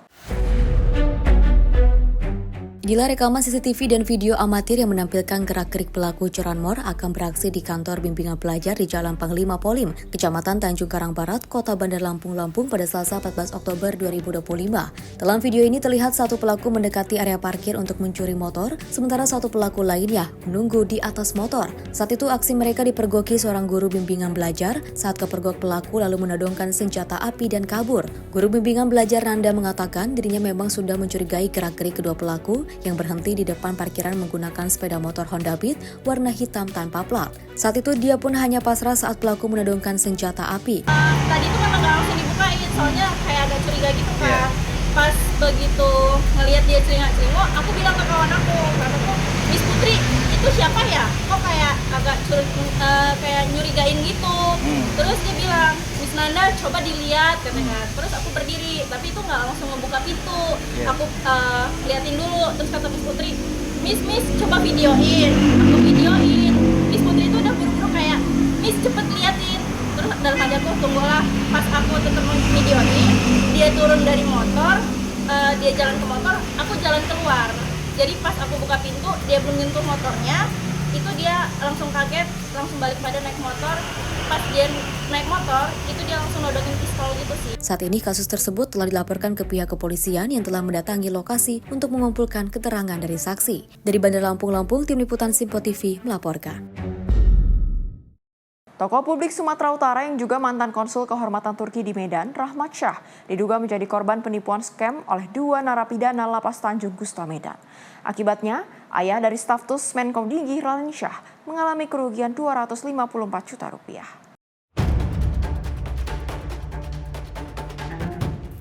Inilah rekaman CCTV dan video amatir yang menampilkan gerak-gerik pelaku curanmor akan beraksi di kantor bimbingan pelajar di Jalan Panglima Polim, Kecamatan Tanjung Karang Barat, Kota Bandar Lampung, Lampung pada Selasa 14 Oktober 2025. Dalam video ini terlihat satu pelaku mendekati area parkir untuk mencuri motor, sementara satu pelaku lainnya menunggu di atas motor. Saat itu aksi mereka dipergoki seorang guru bimbingan belajar saat kepergok pelaku lalu menodongkan senjata api dan kabur. Guru bimbingan belajar Nanda mengatakan dirinya memang sudah mencurigai gerak-gerik kedua pelaku yang berhenti di depan parkiran menggunakan sepeda motor Honda Beat warna hitam tanpa plat. Saat itu dia pun hanya pasrah saat pelaku menodongkan senjata api. Tadi tuh memang gak langsung dibukain, soalnya kayak agak curiga gitu kan. Pas begitu ngelihat dia celingak-celingok, aku bilang ke kawan aku, Miss Putri, itu siapa ya? Kok kayak agak kayak nyurigain gitu. Terus dia bilang, Miss Nanda coba dilihat katanya. Terus aku berdiri, tapi itu nggak langsung membuka pintu. Aku liatin dulu, terus kata Miss Putri, Miss coba videoin. Aku videoin. Miss Putri itu udah buru-buru kayak, Miss cepet liatin. Terus dalam hati aku tunggulah, pas aku tetap videoin, dia turun dari motor, dia jalan ke motor, aku jalan keluar. Jadi pas aku buka pintu, dia belum nyentuh motornya, itu dia langsung kaget, langsung balik pada naik motor. Pas dia naik motor, itu dia langsung nodongin pistol gitu sih. Saat ini kasus tersebut telah dilaporkan ke pihak kepolisian yang telah mendatangi lokasi untuk mengumpulkan keterangan dari saksi. Dari Bandar Lampung, Lampung, Tim Liputan Simpo TV melaporkan. Tokoh publik Sumatera Utara yang juga mantan konsul kehormatan Turki di Medan, Rahmat Shah, diduga menjadi korban penipuan scam oleh dua narapidana Lapas Tanjung Gusta Medan. Akibatnya, ayah dari stafsus Menkom Dinggi Raline Shah mengalami kerugian 254 juta rupiah.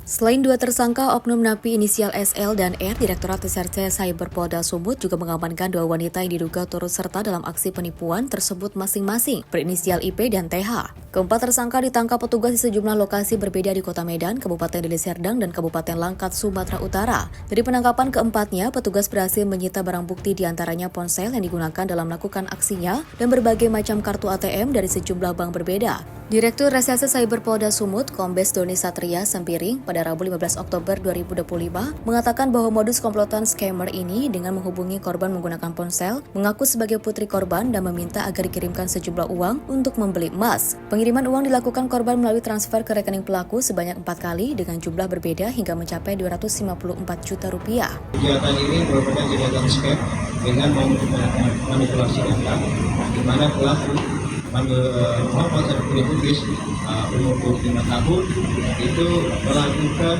Selain dua tersangka, oknum napi inisial SL dan R, Direktorat Reserse Cyber Polda Sumut juga mengamankan dua wanita yang diduga turut serta dalam aksi penipuan tersebut masing-masing, berinisial IP dan TH. Keempat tersangka ditangkap petugas di sejumlah lokasi berbeda di Kota Medan, Kabupaten Deli Serdang, dan Kabupaten Langkat, Sumatera Utara. Dari penangkapan keempatnya, petugas berhasil menyita barang bukti diantaranya ponsel yang digunakan dalam melakukan aksinya dan berbagai macam kartu ATM dari sejumlah bank berbeda. Direktur Reserse Cyber Polda Sumut, Kombes Doni Satria Sempiring, pada Rabu 15 Oktober 2025, mengatakan bahwa modus komplotan scammer ini dengan menghubungi korban menggunakan ponsel, mengaku sebagai putri korban dan meminta agar dikirimkan sejumlah uang untuk membeli emas. Pengiriman uang dilakukan korban melalui transfer ke rekening pelaku sebanyak 4 kali dengan jumlah berbeda hingga mencapai 254 juta rupiah. Kegiatan ini merupakan kegiatan scam dengan manipulasi data, di mana pelaku ponsel publis umur 25 tahun itu melakukan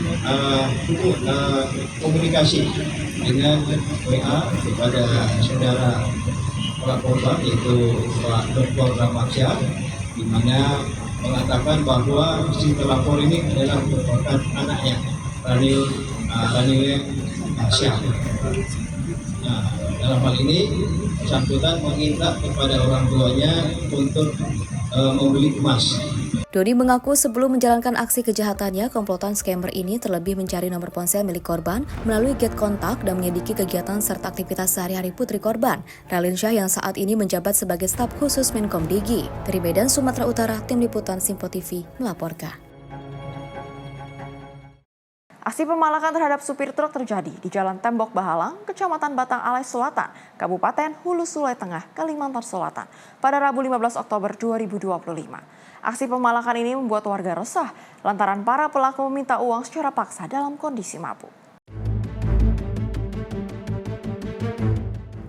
komunikasi dengan WA kepada saudara pelaku yaitu Pak Dr. Rahmat Shah, di mana mengatakan bahwa si pelapor ini adalah merupakan anaknya Raline Shah. Nah, dalam hal ini bersangkutan meminta kepada orang tuanya untuk membeli emas. Doni mengaku sebelum menjalankan aksi kejahatannya, komplotan scammer ini terlebih mencari nomor ponsel milik korban melalui get kontak dan menyelidiki kegiatan serta aktivitas sehari-hari putri korban, Raline Shah, yang saat ini menjabat sebagai staf khusus Menkom Digi. Dari Medan, Sumatera Utara, Tim Liputan Simpo TV melaporkan. Aksi pemalakan terhadap supir truk terjadi di Jalan Tembok Bahalang, Kecamatan Batang Alai Selatan, Kabupaten Hulu Sulawesi Tengah, Kalimantan Selatan, pada Rabu 15 Oktober 2025. Aksi pemalakan ini membuat warga resah lantaran para pelaku meminta uang secara paksa dalam kondisi mabuk.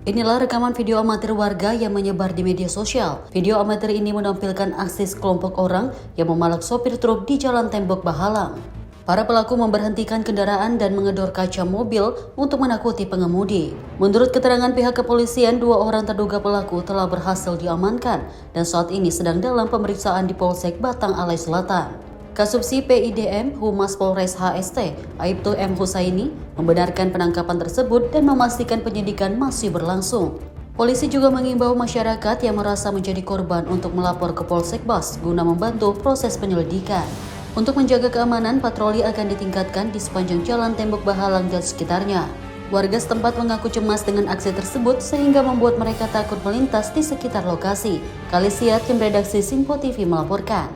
Inilah rekaman video amatir warga yang menyebar di media sosial. Video amatir ini menampilkan aksi sekelompok orang yang memalak sopir truk di Jalan Tembok Bahalang. Para pelaku memberhentikan kendaraan dan mengedor kaca mobil untuk menakuti pengemudi. Menurut keterangan pihak kepolisian, dua orang terduga pelaku telah berhasil diamankan dan saat ini sedang dalam pemeriksaan di Polsek Batang Alai Selatan. Kasubsi PIDM Humas Polres HST, Aibtu M. Husaini, membenarkan penangkapan tersebut dan memastikan penyidikan masih berlangsung. Polisi juga mengimbau masyarakat yang merasa menjadi korban untuk melapor ke Polsek Bas guna membantu proses penyelidikan. Untuk menjaga keamanan, patroli akan ditingkatkan di sepanjang Jalan Tembok Bahalang dan sekitarnya. Warga setempat mengaku cemas dengan aksi tersebut sehingga membuat mereka takut melintas di sekitar lokasi. Kalisia, tim redaksi Simpo TV melaporkan.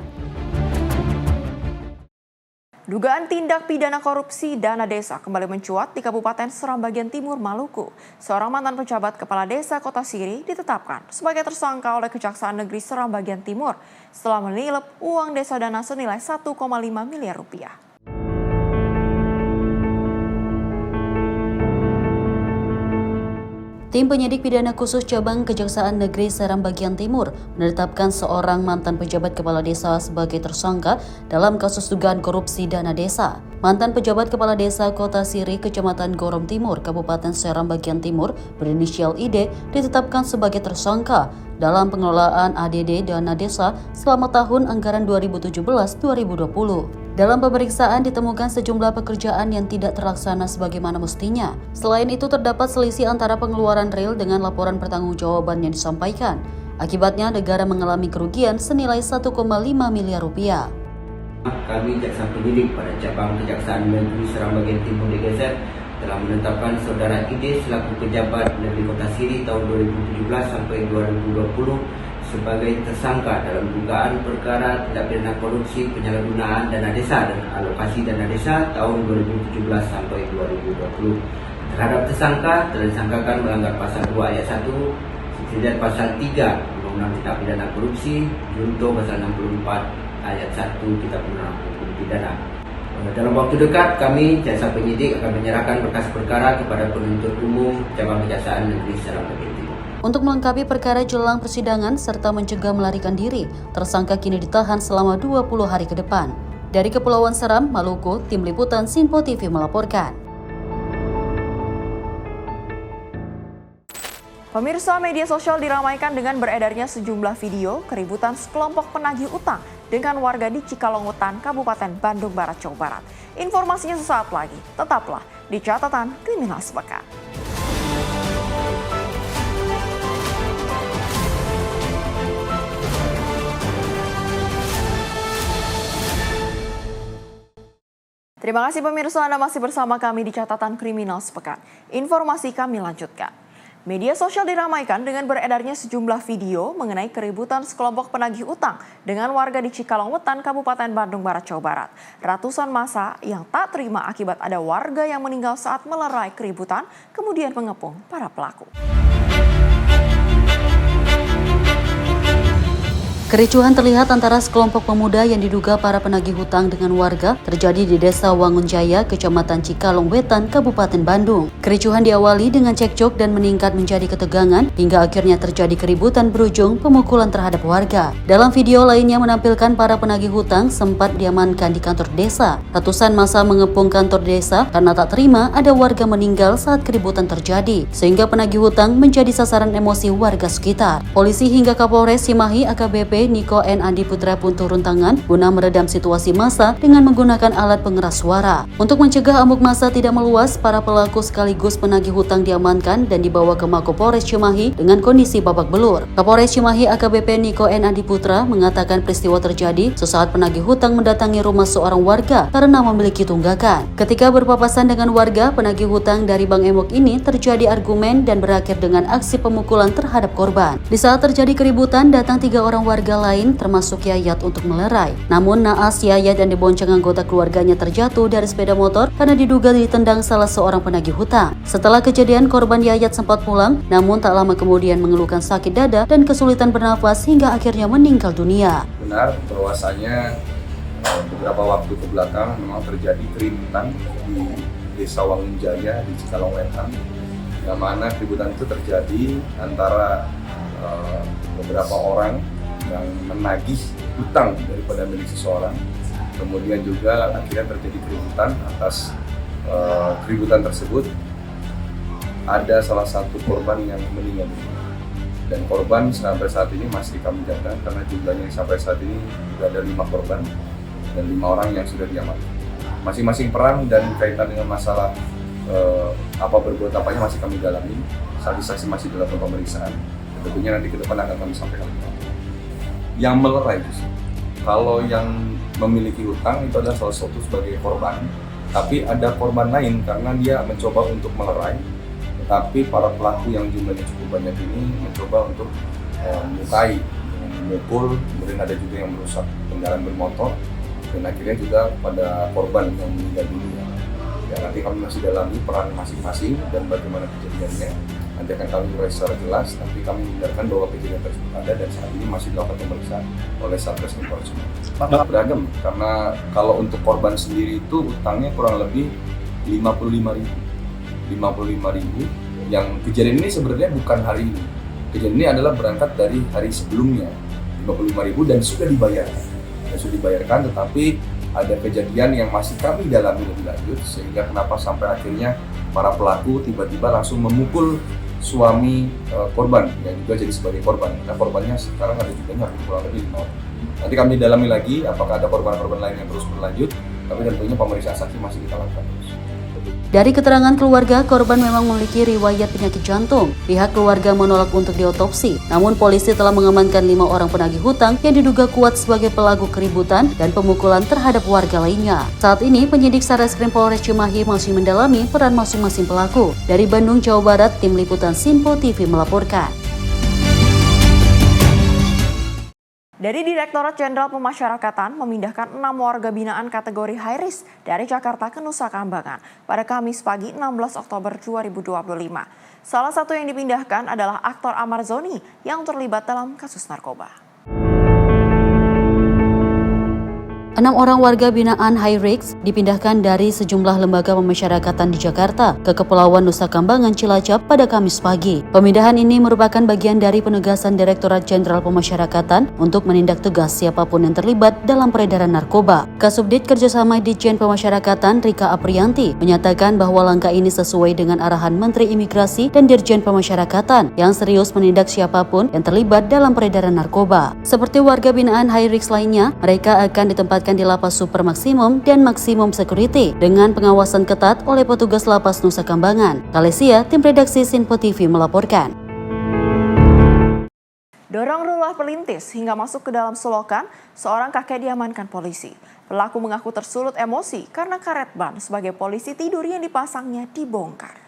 Dugaan tindak pidana korupsi dana desa kembali mencuat di Kabupaten Seram bagian Timur, Maluku. Seorang mantan pejabat kepala desa Kota Siri ditetapkan sebagai tersangka oleh Kejaksaan Negeri Seram bagian Timur setelah menilep uang desa dana senilai 1,5 miliar rupiah. Tim penyidik pidana khusus cabang Kejaksaan Negeri Seram bagian Timur menetapkan seorang mantan pejabat kepala desa sebagai tersangka dalam kasus dugaan korupsi dana desa. Mantan pejabat kepala desa Kota Siri, Kecamatan Gorom Timur, Kabupaten Seram bagian Timur, berinisial ID, ditetapkan sebagai tersangka dalam pengelolaan ADD dana desa selama tahun anggaran 2017-2020. Dalam pemeriksaan ditemukan sejumlah pekerjaan yang tidak terlaksana sebagaimana mestinya. Selain itu terdapat selisih antara pengeluaran real dengan laporan pertanggungjawaban yang disampaikan. Akibatnya negara mengalami kerugian senilai 1,5 miliar rupiah. Kami jaksa penyidik pada cabang Kejaksaan Negeri Seram bagian Timur DGSR telah menetapkan saudara ID selaku pejabat negeri Kota Siri tahun 2017 sampai 2020 sebagai tersangka dalam dugaan perkara tindak pidana korupsi penyalahgunaan dana desa dan alokasi dana desa tahun 2017 sampai 2020. Terhadap tersangka telah disangkakan melanggar pasal 2 ayat 1, subsidiar pasal 3 Undang-Undang Tindak Pidana Korupsi, junto pasal 64 ayat 1 Kitab Undang-Undang Hukum Pidana. Dalam waktu dekat kami jaksa penyidik akan menyerahkan berkas perkara kepada penuntut umum cabang Kejaksaan Negeri Seram bagian Timur. Untuk melengkapi perkara jelang persidangan serta mencegah melarikan diri, tersangka kini ditahan selama 20 hari ke depan. Dari Kepulauan Seram, Maluku, Tim Liputan Sinpo TV melaporkan. Pemirsa, media sosial diramaikan dengan beredarnya sejumlah video keributan sekelompok penagih utang dengan warga di Cikalong Wetan, Kabupaten Bandung Barat, Jawa Barat. Informasinya sesaat lagi, tetaplah di Catatan Kriminal Sepekan. Terima kasih pemirsa, Anda masih bersama kami di Catatan Kriminal Sepekan. Informasi kami lanjutkan. Media sosial diramaikan dengan beredarnya sejumlah video mengenai keributan sekelompok penagih utang dengan warga di Cikalong Wetan, Kabupaten Bandung Barat, Jawa Barat. Ratusan massa yang tak terima akibat ada warga yang meninggal saat melerai keributan, kemudian mengepung para pelaku. Kericuhan terlihat antara sekelompok pemuda yang diduga para penagih hutang dengan warga terjadi di Desa Wangunjaya, Kecamatan Cikalong Wetan, Kabupaten Bandung. Kericuhan diawali dengan cekcok dan meningkat menjadi ketegangan hingga akhirnya terjadi keributan berujung pemukulan terhadap warga. Dalam video lainnya menampilkan para penagih hutang sempat diamankan di kantor desa. Ratusan massa mengepung kantor desa karena tak terima ada warga meninggal saat keributan terjadi, sehingga penagih hutang menjadi sasaran emosi warga sekitar. Polisi hingga Kapolres Cimahi AKBP Niko N. Adi Putra pun turun tangan guna meredam situasi massa dengan menggunakan alat pengeras suara. Untuk mencegah amuk massa tidak meluas, para pelaku sekaligus penagih hutang diamankan dan dibawa ke Mako Polres Cimahi dengan kondisi babak belur. Kapolres Cimahi AKBP Niko N. Adi Putra mengatakan peristiwa terjadi sesaat penagih hutang mendatangi rumah seorang warga karena memiliki tunggakan. Ketika berpapasan dengan warga, penagih hutang dari Bank Emok ini terjadi argumen dan berakhir dengan aksi pemukulan terhadap korban. Di saat terjadi keributan, datang 3 orang warga lain termasuk Yayat untuk melerai. Namun naas Yayat yang dibonceng anggota keluarganya terjatuh dari sepeda motor karena diduga ditendang salah seorang penagih hutang. Setelah kejadian, korban Yayat sempat pulang, namun tak lama kemudian mengeluhkan sakit dada dan kesulitan bernafas hingga akhirnya meninggal dunia. Benar bahwasanya beberapa waktu ke belakang memang terjadi keributan di Desa Wangunjaya di Cikalong Wetan, yang mana keributan itu terjadi antara beberapa orang yang menagih hutang daripada milik seseorang. Kemudian juga akhirnya terjadi keributan. Atas keributan tersebut ada salah satu korban yang meninggal dan korban sampai saat ini masih kami data karena jumlahnya sampai saat ini sudah ada 5 korban dan 5 orang yang sudah diamankan. Masing-masing peran dan kaitan dengan masalah apa berbuat apanya masih kami dalami. Saksi-saksi masih dalam pemeriksaan. Tentunya nanti ke depan akan kami sampaikan. Yang melerai justru. Kalau yang memiliki hutang itu adalah salah satu sebagai korban, tapi ada korban lain karena dia mencoba untuk melerai, tetapi para pelaku yang jumlahnya cukup banyak ini mencoba untuk melukai, memukul, kemudian ada juga yang merusak kendaraan bermotor, dan akhirnya juga pada korban yang meninggal dunia. Ya, nanti kami masih dalami peran masing-masing dan bagaimana kejadiannya. Nanti akan kami urai secara jelas, tapi kami membenarkan bahwa kejadian tersebut ada dan saat ini masih dilakukan pemeriksaan oleh Satreskrim Polres Sumatera. Beragam, karena kalau untuk korban sendiri itu utangnya kurang lebih 55.000, yang kejadian ini sebenarnya bukan hari ini. Kejadian ini adalah berangkat dari hari sebelumnya, 55.000 dan sudah dibayarkan. Tetapi ada kejadian yang masih kami dalami lebih lanjut, sehingga kenapa sampai akhirnya para pelaku tiba-tiba langsung memukul suami korban yang juga jadi sebagai korban. Nah, korbannya sekarang ada juga kurang lebih 5 orang. Nanti kami dalami lagi apakah ada korban-korban lain yang terus berlanjut, tapi tentunya pemeriksaan saksi masih kita lakukan terus. Dari keterangan keluarga, korban memang memiliki riwayat penyakit jantung. Pihak keluarga menolak untuk diotopsi. Namun polisi telah mengamankan 5 orang penagih hutang yang diduga kuat sebagai pelaku keributan dan pemukulan terhadap warga lainnya. Saat ini penyidik Satreskrim Polres Cimahi masih mendalami peran masing-masing pelaku. Dari Bandung, Jawa Barat, Tim Liputan Simpo TV melaporkan. Dari Direktorat Jenderal Pemasyarakatan memindahkan 6 warga binaan kategori high risk dari Jakarta ke Nusa Kambangan pada Kamis pagi 16 Oktober 2025. Salah satu yang dipindahkan adalah aktor Amar Zoni yang terlibat dalam kasus narkoba. 6 orang warga binaan high risk dipindahkan dari sejumlah lembaga pemasyarakatan di Jakarta ke Kepulauan Nusa Kambangan Cilacap pada Kamis pagi. Pemindahan ini merupakan bagian dari penugasan Direktorat Jenderal Pemasyarakatan untuk menindak tegas siapapun yang terlibat dalam peredaran narkoba. Kasubdit Kerjasama Ditjen Pemasyarakatan Rika Aprianti menyatakan bahwa langkah ini sesuai dengan arahan Menteri Imigrasi dan Dirjen Pemasyarakatan yang serius menindak siapapun yang terlibat dalam peredaran narkoba. Seperti warga binaan high risk lainnya, mereka akan ditempatkan di lapas super maksimum dan maksimum security dengan pengawasan ketat oleh petugas lapas Nusa Kambangan. Kalesia, tim redaksi Simpo TV melaporkan. Dorong rulah pelintis hingga masuk ke dalam selokan, seorang kakek diamankan polisi. Pelaku mengaku tersulut emosi karena karet ban sebagai polisi tidur yang dipasangnya dibongkar.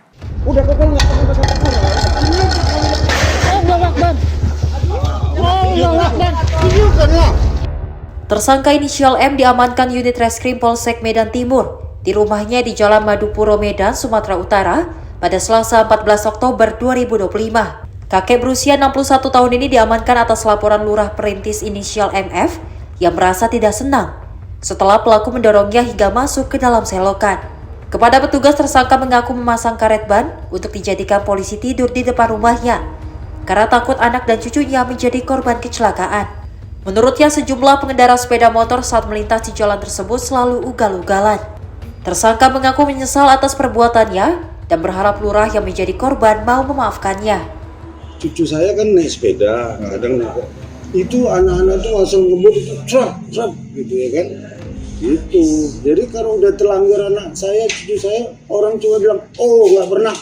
Udah kok nggak perlu kata-kata. Allah Akbar. Allah Akbar. Tersangka inisial M diamankan unit Reskrim Polsek Medan Timur di rumahnya di Jalan Madupuro, Medan, Sumatera Utara pada Selasa 14 Oktober 2025. Kakek berusia 61 tahun ini diamankan atas laporan lurah perintis inisial MF yang merasa tidak senang setelah pelaku mendorongnya hingga masuk ke dalam selokan. Kepada petugas, tersangka mengaku memasang karet ban untuk dijadikan polisi tidur di depan rumahnya karena takut anak dan cucunya menjadi korban kecelakaan. Menurutnya, sejumlah pengendara sepeda motor saat melintas di jalan tersebut selalu ugal-ugalan. Tersangka mengaku menyesal atas perbuatannya dan berharap lurah yang menjadi korban mau memaafkannya. Cucu saya kan naik sepeda, kadang itu anak-anak tuh langsung ngebut itu truk gitu ya kan. Gitu. Jadi kalau udah terlanggar anak saya, cucu saya, orang tua bilang, oh nggak pernah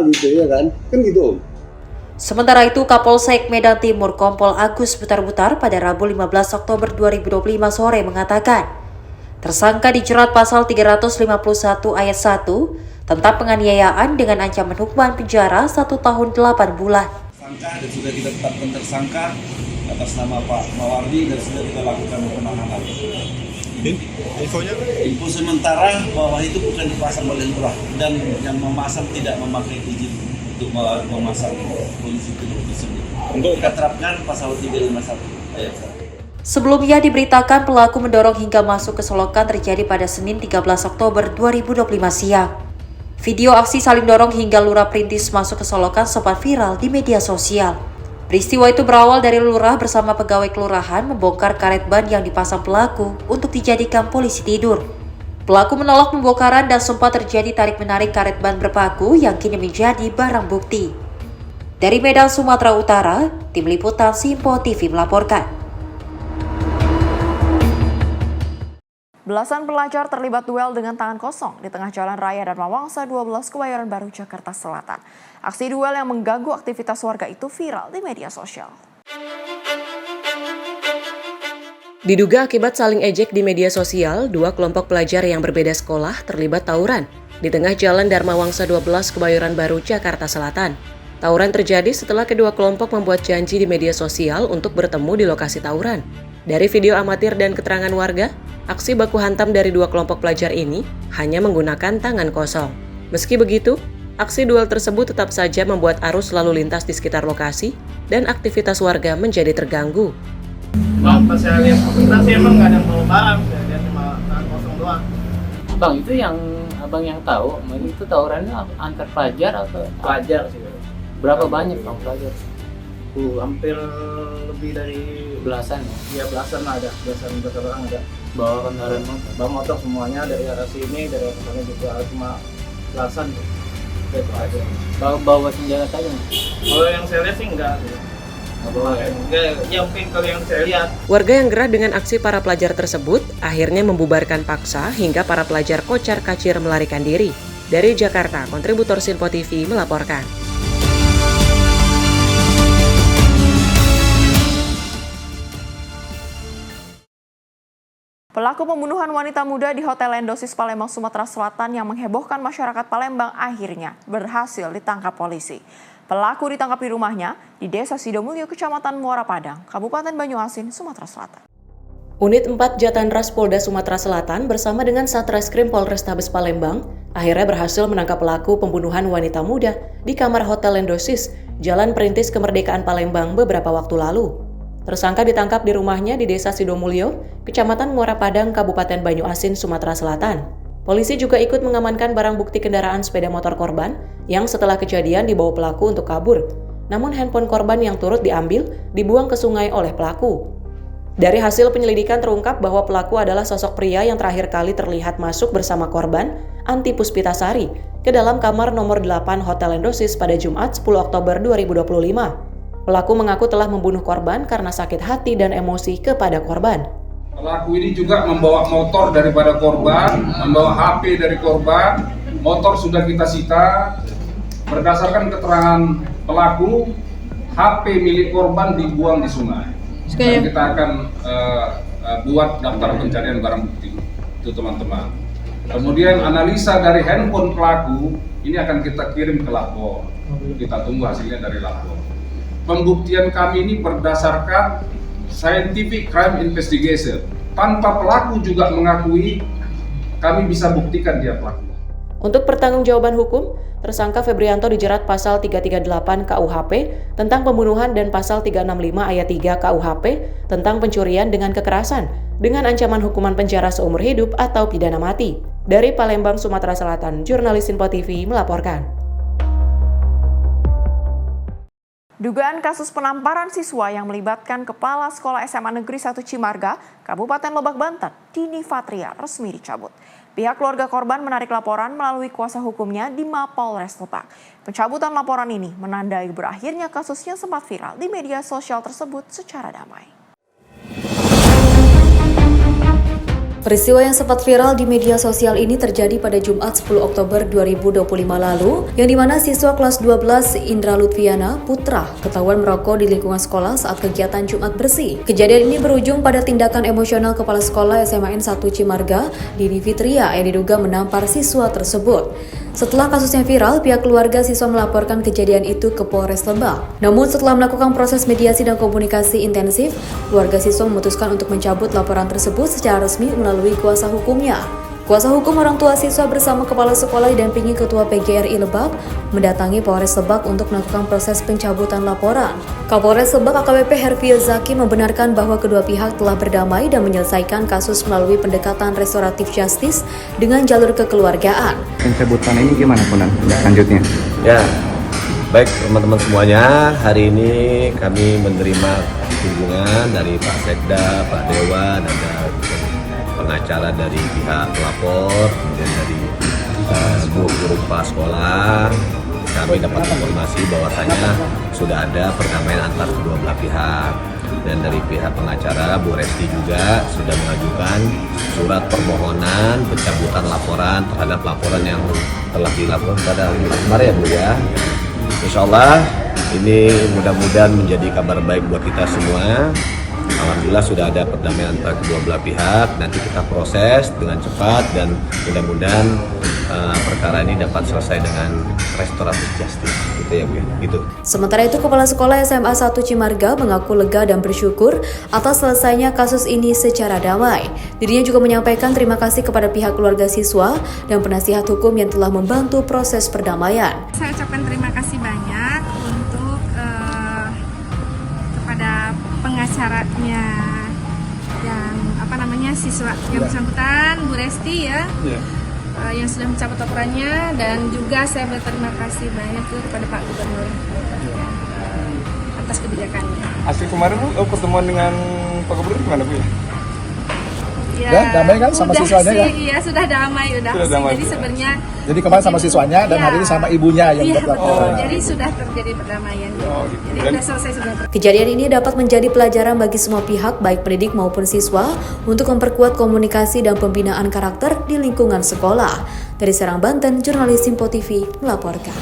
gitu ya kan. Kan gitu Om. Sementara itu, Kapolsek Medan Timur Kompol Agus Butar-Butar pada Rabu 15 Oktober 2025 sore mengatakan, tersangka dijerat pasal 351 ayat 1 tentang penganiayaan dengan ancaman hukuman penjara 1 tahun 8 bulan. Tersangka dan sudah kita tetapkan tersangka atas nama Pak Mawardi dan sudah kita lakukan penahanan. Info sementara bahwa itu bukan dipasang oleh lurah dan yang memasang tidak memakai izin untuk memasang polisi tersebut. Untuk kita terapkan pasal 351 ayat 1. Sebelumnya diberitakan pelaku mendorong hingga masuk ke selokan terjadi pada Senin 13 Oktober 2025 siang. Video aksi saling dorong hingga lurah perintis masuk ke selokan sempat viral di media sosial. Peristiwa itu berawal dari lurah bersama pegawai kelurahan membongkar karet ban yang dipasang pelaku untuk dijadikan polisi tidur. Pelaku menolak pembongkaran dan sempat terjadi tarik-menarik karet ban berpaku yang kini menjadi barang bukti. Dari Medan, Sumatera Utara, Tim Liputan Simpo TV melaporkan. Belasan pelajar terlibat duel dengan tangan kosong di tengah Jalan Raya Dharma Wangsa 12 Kebayoran Baru, Jakarta Selatan. Aksi duel yang mengganggu aktivitas warga itu viral di media sosial. Diduga akibat saling ejek di media sosial, 2 kelompok pelajar yang berbeda sekolah terlibat tawuran di tengah Jalan Dharma Wangsa 12 Kebayoran Baru, Jakarta Selatan. Tawuran terjadi setelah kedua kelompok membuat janji di media sosial untuk bertemu di lokasi tawuran. Dari video amatir dan keterangan warga, aksi baku hantam dari dua kelompok pelajar ini hanya menggunakan tangan kosong. Meski begitu, aksi duel tersebut tetap saja membuat arus lalu lintas di sekitar lokasi dan aktivitas warga menjadi terganggu. Bang, pas saya lihat komunitas sih emang nggak ada yang bawa barang, saya lihat cuma tangan kosong doang. Bang, itu yang abang yang tahu, itu tawurannya antar pelajar atau? Pelajar sih. Berapa banyak bang pelajar? Hampir lebih dari belasan. Iya belasan ada, belasan orang ada. Bawa kendaraan motor? Bawa motor semuanya dari arah sini, dari arah sana juga cuma belasan. Itu aja. Bawa senjata tajam? Kalau yang saya lihat sih enggak. Ya mungkin kalau yang saya lihat. Warga yang gerah dengan aksi para pelajar tersebut akhirnya membubarkan paksa hingga para pelajar kocar-kacir melarikan diri. Dari Jakarta, kontributor Sinpo TV melaporkan. Pelaku pembunuhan wanita muda di Hotel Endosis Palembang, Sumatera Selatan yang menghebohkan masyarakat Palembang akhirnya berhasil ditangkap polisi. Pelaku ditangkap di rumahnya di Desa Sidomulyo, Kecamatan Muara Padang, Kabupaten Banyuasin, Sumatera Selatan. Unit 4 Jatanras Polda Sumatera Selatan bersama dengan Satreskrim Polrestabes Palembang akhirnya berhasil menangkap pelaku pembunuhan wanita muda di kamar Hotel Endosis, Jalan Perintis Kemerdekaan Palembang beberapa waktu lalu. Tersangka ditangkap di rumahnya di Desa Sidomulyo, Kecamatan Muara Padang, Kabupaten Banyuasin, Sumatera Selatan. Polisi juga ikut mengamankan barang bukti kendaraan sepeda motor korban yang setelah kejadian dibawa pelaku untuk kabur. Namun handphone korban yang turut diambil dibuang ke sungai oleh pelaku. Dari hasil penyelidikan terungkap bahwa pelaku adalah sosok pria yang terakhir kali terlihat masuk bersama korban, Anti Puspitasari, ke dalam kamar nomor 8 Hotel Endosis pada Jumat 10 Oktober 2025. Pelaku mengaku telah membunuh korban karena sakit hati dan emosi kepada korban. Pelaku ini juga membawa motor daripada korban, membawa HP dari korban, motor sudah kita sita. Berdasarkan keterangan pelaku, HP milik korban dibuang di sungai. Dan kita akan buat daftar pencarian barang bukti itu teman-teman. Kemudian analisa dari handphone pelaku ini akan kita kirim ke lapor. Kita tunggu hasilnya dari lapor. Pembuktian kami ini berdasarkan Scientific Crime Investigation. Tanpa pelaku juga mengakui, kami bisa buktikan dia pelaku. Untuk pertanggungjawaban hukum, tersangka Febrianto dijerat pasal 338 KUHP tentang pembunuhan dan pasal 365 ayat 3 KUHP tentang pencurian dengan kekerasan dengan ancaman hukuman penjara seumur hidup atau pidana mati. Dari Palembang, Sumatera Selatan, jurnalis Sinpo TV melaporkan. Dugaan kasus penamparan siswa yang melibatkan Kepala Sekolah SMA Negeri 1 Cimarga, Kabupaten Lebak, Banten, Dini Fatria, resmi dicabut. Pihak keluarga korban menarik laporan melalui kuasa hukumnya di Mapolres Lebak. Pencabutan laporan ini menandai berakhirnya kasus yang sempat viral di media sosial tersebut secara damai. Peristiwa yang sempat viral di media sosial ini terjadi pada Jumat 10 Oktober 2025 lalu, yang dimana siswa kelas 12 Indra Lutfiana Putra ketahuan merokok di lingkungan sekolah saat kegiatan Jumat bersih. Kejadian ini berujung pada tindakan emosional Kepala Sekolah SMAN 1 Cimarga, Dini Fitria, yang diduga menampar siswa tersebut. Setelah kasusnya viral, pihak keluarga siswa melaporkan kejadian itu ke Polres Lebak. Namun setelah melakukan proses mediasi dan komunikasi intensif, keluarga siswa memutuskan untuk mencabut laporan tersebut secara resmi melalui kuasa hukumnya. Kuasa hukum orang tua siswa bersama Kepala Sekolah didampingi Ketua PGRI Lebak mendatangi Polres Lebak untuk melakukan proses pencabutan laporan. Kapolres Lebak AKBP Hervio Zaki membenarkan bahwa kedua pihak telah berdamai dan menyelesaikan kasus melalui pendekatan restoratif justice dengan jalur kekeluargaan. Pencabutan ini gimana Ponan lanjutnya? Ya, baik teman-teman semuanya, hari ini kami menerima kunjungan dari Pak Sekda, Pak Dewa, dan pengacara dari pihak pelapor, kemudian dari guru kepala sekolah. Kami dapat informasi bahwasanya sudah ada perdamaian antar kedua belah pihak, dan dari pihak pengacara Bu Resti juga sudah mengajukan surat permohonan pencabutan laporan terhadap laporan yang telah dilakukan pada kemarin ya Bu ya. Insya Allah ini mudah-mudahan menjadi kabar baik buat kita semua. Alhamdulillah sudah ada perdamaian antara kedua belah pihak. Nanti kita proses dengan cepat dan mudah-mudahan perkara ini dapat selesai dengan restoratif justice, gitu ya Bu ya, gitu. Sementara itu, Kepala Sekolah SMA 1 Cimarga mengaku lega dan bersyukur atas selesainya kasus ini secara damai. Dirinya juga menyampaikan terima kasih kepada pihak keluarga siswa dan penasihat hukum yang telah membantu proses perdamaian. Saya ucapkan terima kasih banyak untuk kepada pengacaranya yang siswa yang bersangkutan, Bu Resti ya. Yang sudah mencabut laporannya, dan juga saya berterima kasih banyak kepada Pak Gubernur atas kebijakannya. Hasil kemarin Bu, pertemuan dengan Pak Gubernur gimana Bu ya? Ya, damai kan sama siswanya ya? Iya, sudah damai, Jadi sebenarnya kemarin sama siswanya dan hari ini sama ibunya yang jadi sudah terjadi perdamaian. Jadi sudah selesai sudah. Kejadian ini dapat menjadi pelajaran bagi semua pihak, baik pendidik maupun siswa, untuk memperkuat komunikasi dan pembinaan karakter di lingkungan sekolah. Dari Serang, Banten, jurnalis Simpo TV melaporkan.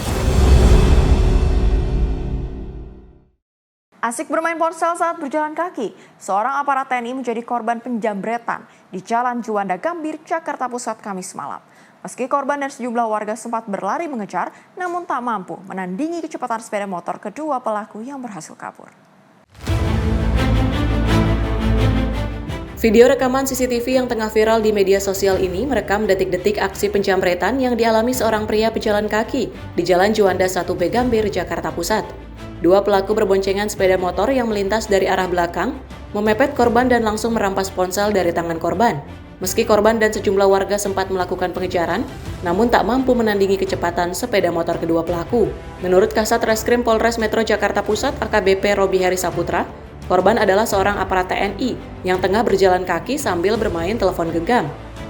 Asik bermain ponsel saat berjalan kaki, seorang aparat TNI menjadi korban penjambretan di Jalan Juanda Gambir, Jakarta Pusat, Kamis malam. Meski korban dan sejumlah warga sempat berlari mengejar, namun tak mampu menandingi kecepatan sepeda motor kedua pelaku yang berhasil kabur. Video rekaman CCTV yang tengah viral di media sosial ini merekam detik-detik aksi penjambretan yang dialami seorang pria pejalan kaki di Jalan Juanda 1B Gambir, Jakarta Pusat. Dua pelaku berboncengan sepeda motor yang melintas dari arah belakang, memepet korban dan langsung merampas ponsel dari tangan korban. Meski korban dan sejumlah warga sempat melakukan pengejaran, namun tak mampu menandingi kecepatan sepeda motor kedua pelaku. Menurut Kasat Reskrim Polres Metro Jakarta Pusat AKBP Robi Heri Saputra, korban adalah seorang aparat TNI yang tengah berjalan kaki sambil bermain telepon genggam.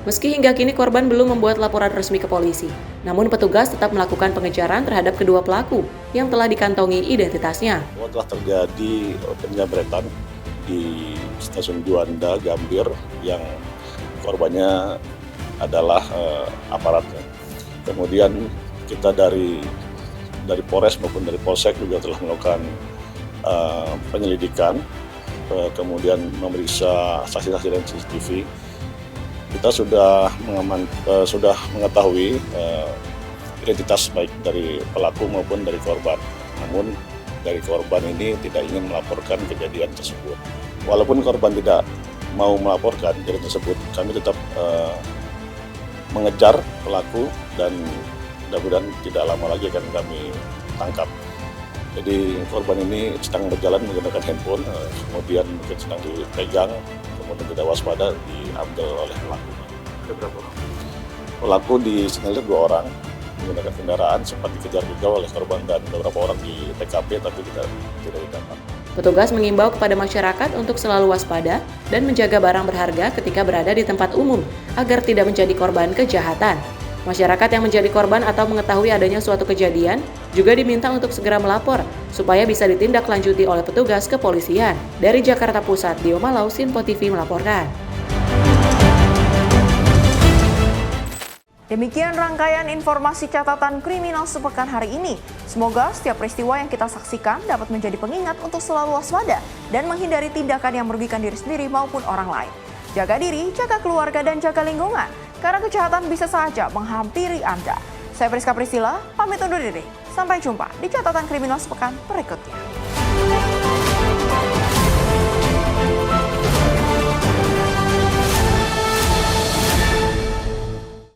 Meski hingga kini korban belum membuat laporan resmi ke polisi, namun petugas tetap melakukan pengejaran terhadap kedua pelaku yang telah dikantongi identitasnya. Telah terjadi penjambretan di stasiun Juanda Gambir yang korbannya adalah aparatnya. Kemudian kita dari Polres maupun dari Polsek juga telah melakukan penyelidikan, kemudian memeriksa saksi-saksi dan CCTV. Kita sudah mengetahui identitas baik dari pelaku maupun dari korban. Namun dari korban ini tidak ingin melaporkan kejadian tersebut. Walaupun korban tidak mau melaporkan kejadian tersebut, kami tetap mengejar pelaku dan mudah-mudahan tidak lama lagi akan kami tangkap. Jadi korban ini sedang berjalan menggunakan handphone, kemudian mungkin sedang dipegang, kemudian tidak waspada diambil oleh pelaku. Ada berapa orang? Pelaku disinyalir 2 orang menggunakan kendaraan, sempat dikejar juga oleh korban dan beberapa orang di TKP tapi tidak didapat. Petugas mengimbau kepada masyarakat untuk selalu waspada dan menjaga barang berharga ketika berada di tempat umum agar tidak menjadi korban kejahatan. Masyarakat yang menjadi korban atau mengetahui adanya suatu kejadian juga diminta untuk segera melapor supaya bisa ditindaklanjuti oleh petugas kepolisian. Dari Jakarta Pusat, Dio Malau, Simpo TV melaporkan. Demikian rangkaian informasi catatan kriminal sepekan hari ini. Semoga setiap peristiwa yang kita saksikan dapat menjadi pengingat untuk selalu waspada dan menghindari tindakan yang merugikan diri sendiri maupun orang lain. Jaga diri, jaga keluarga, dan jaga lingkungan, karena kejahatan bisa saja menghampiri Anda. Saya Priska Priscilla, pamit undur diri. Sampai jumpa di catatan kriminal sepekan berikutnya.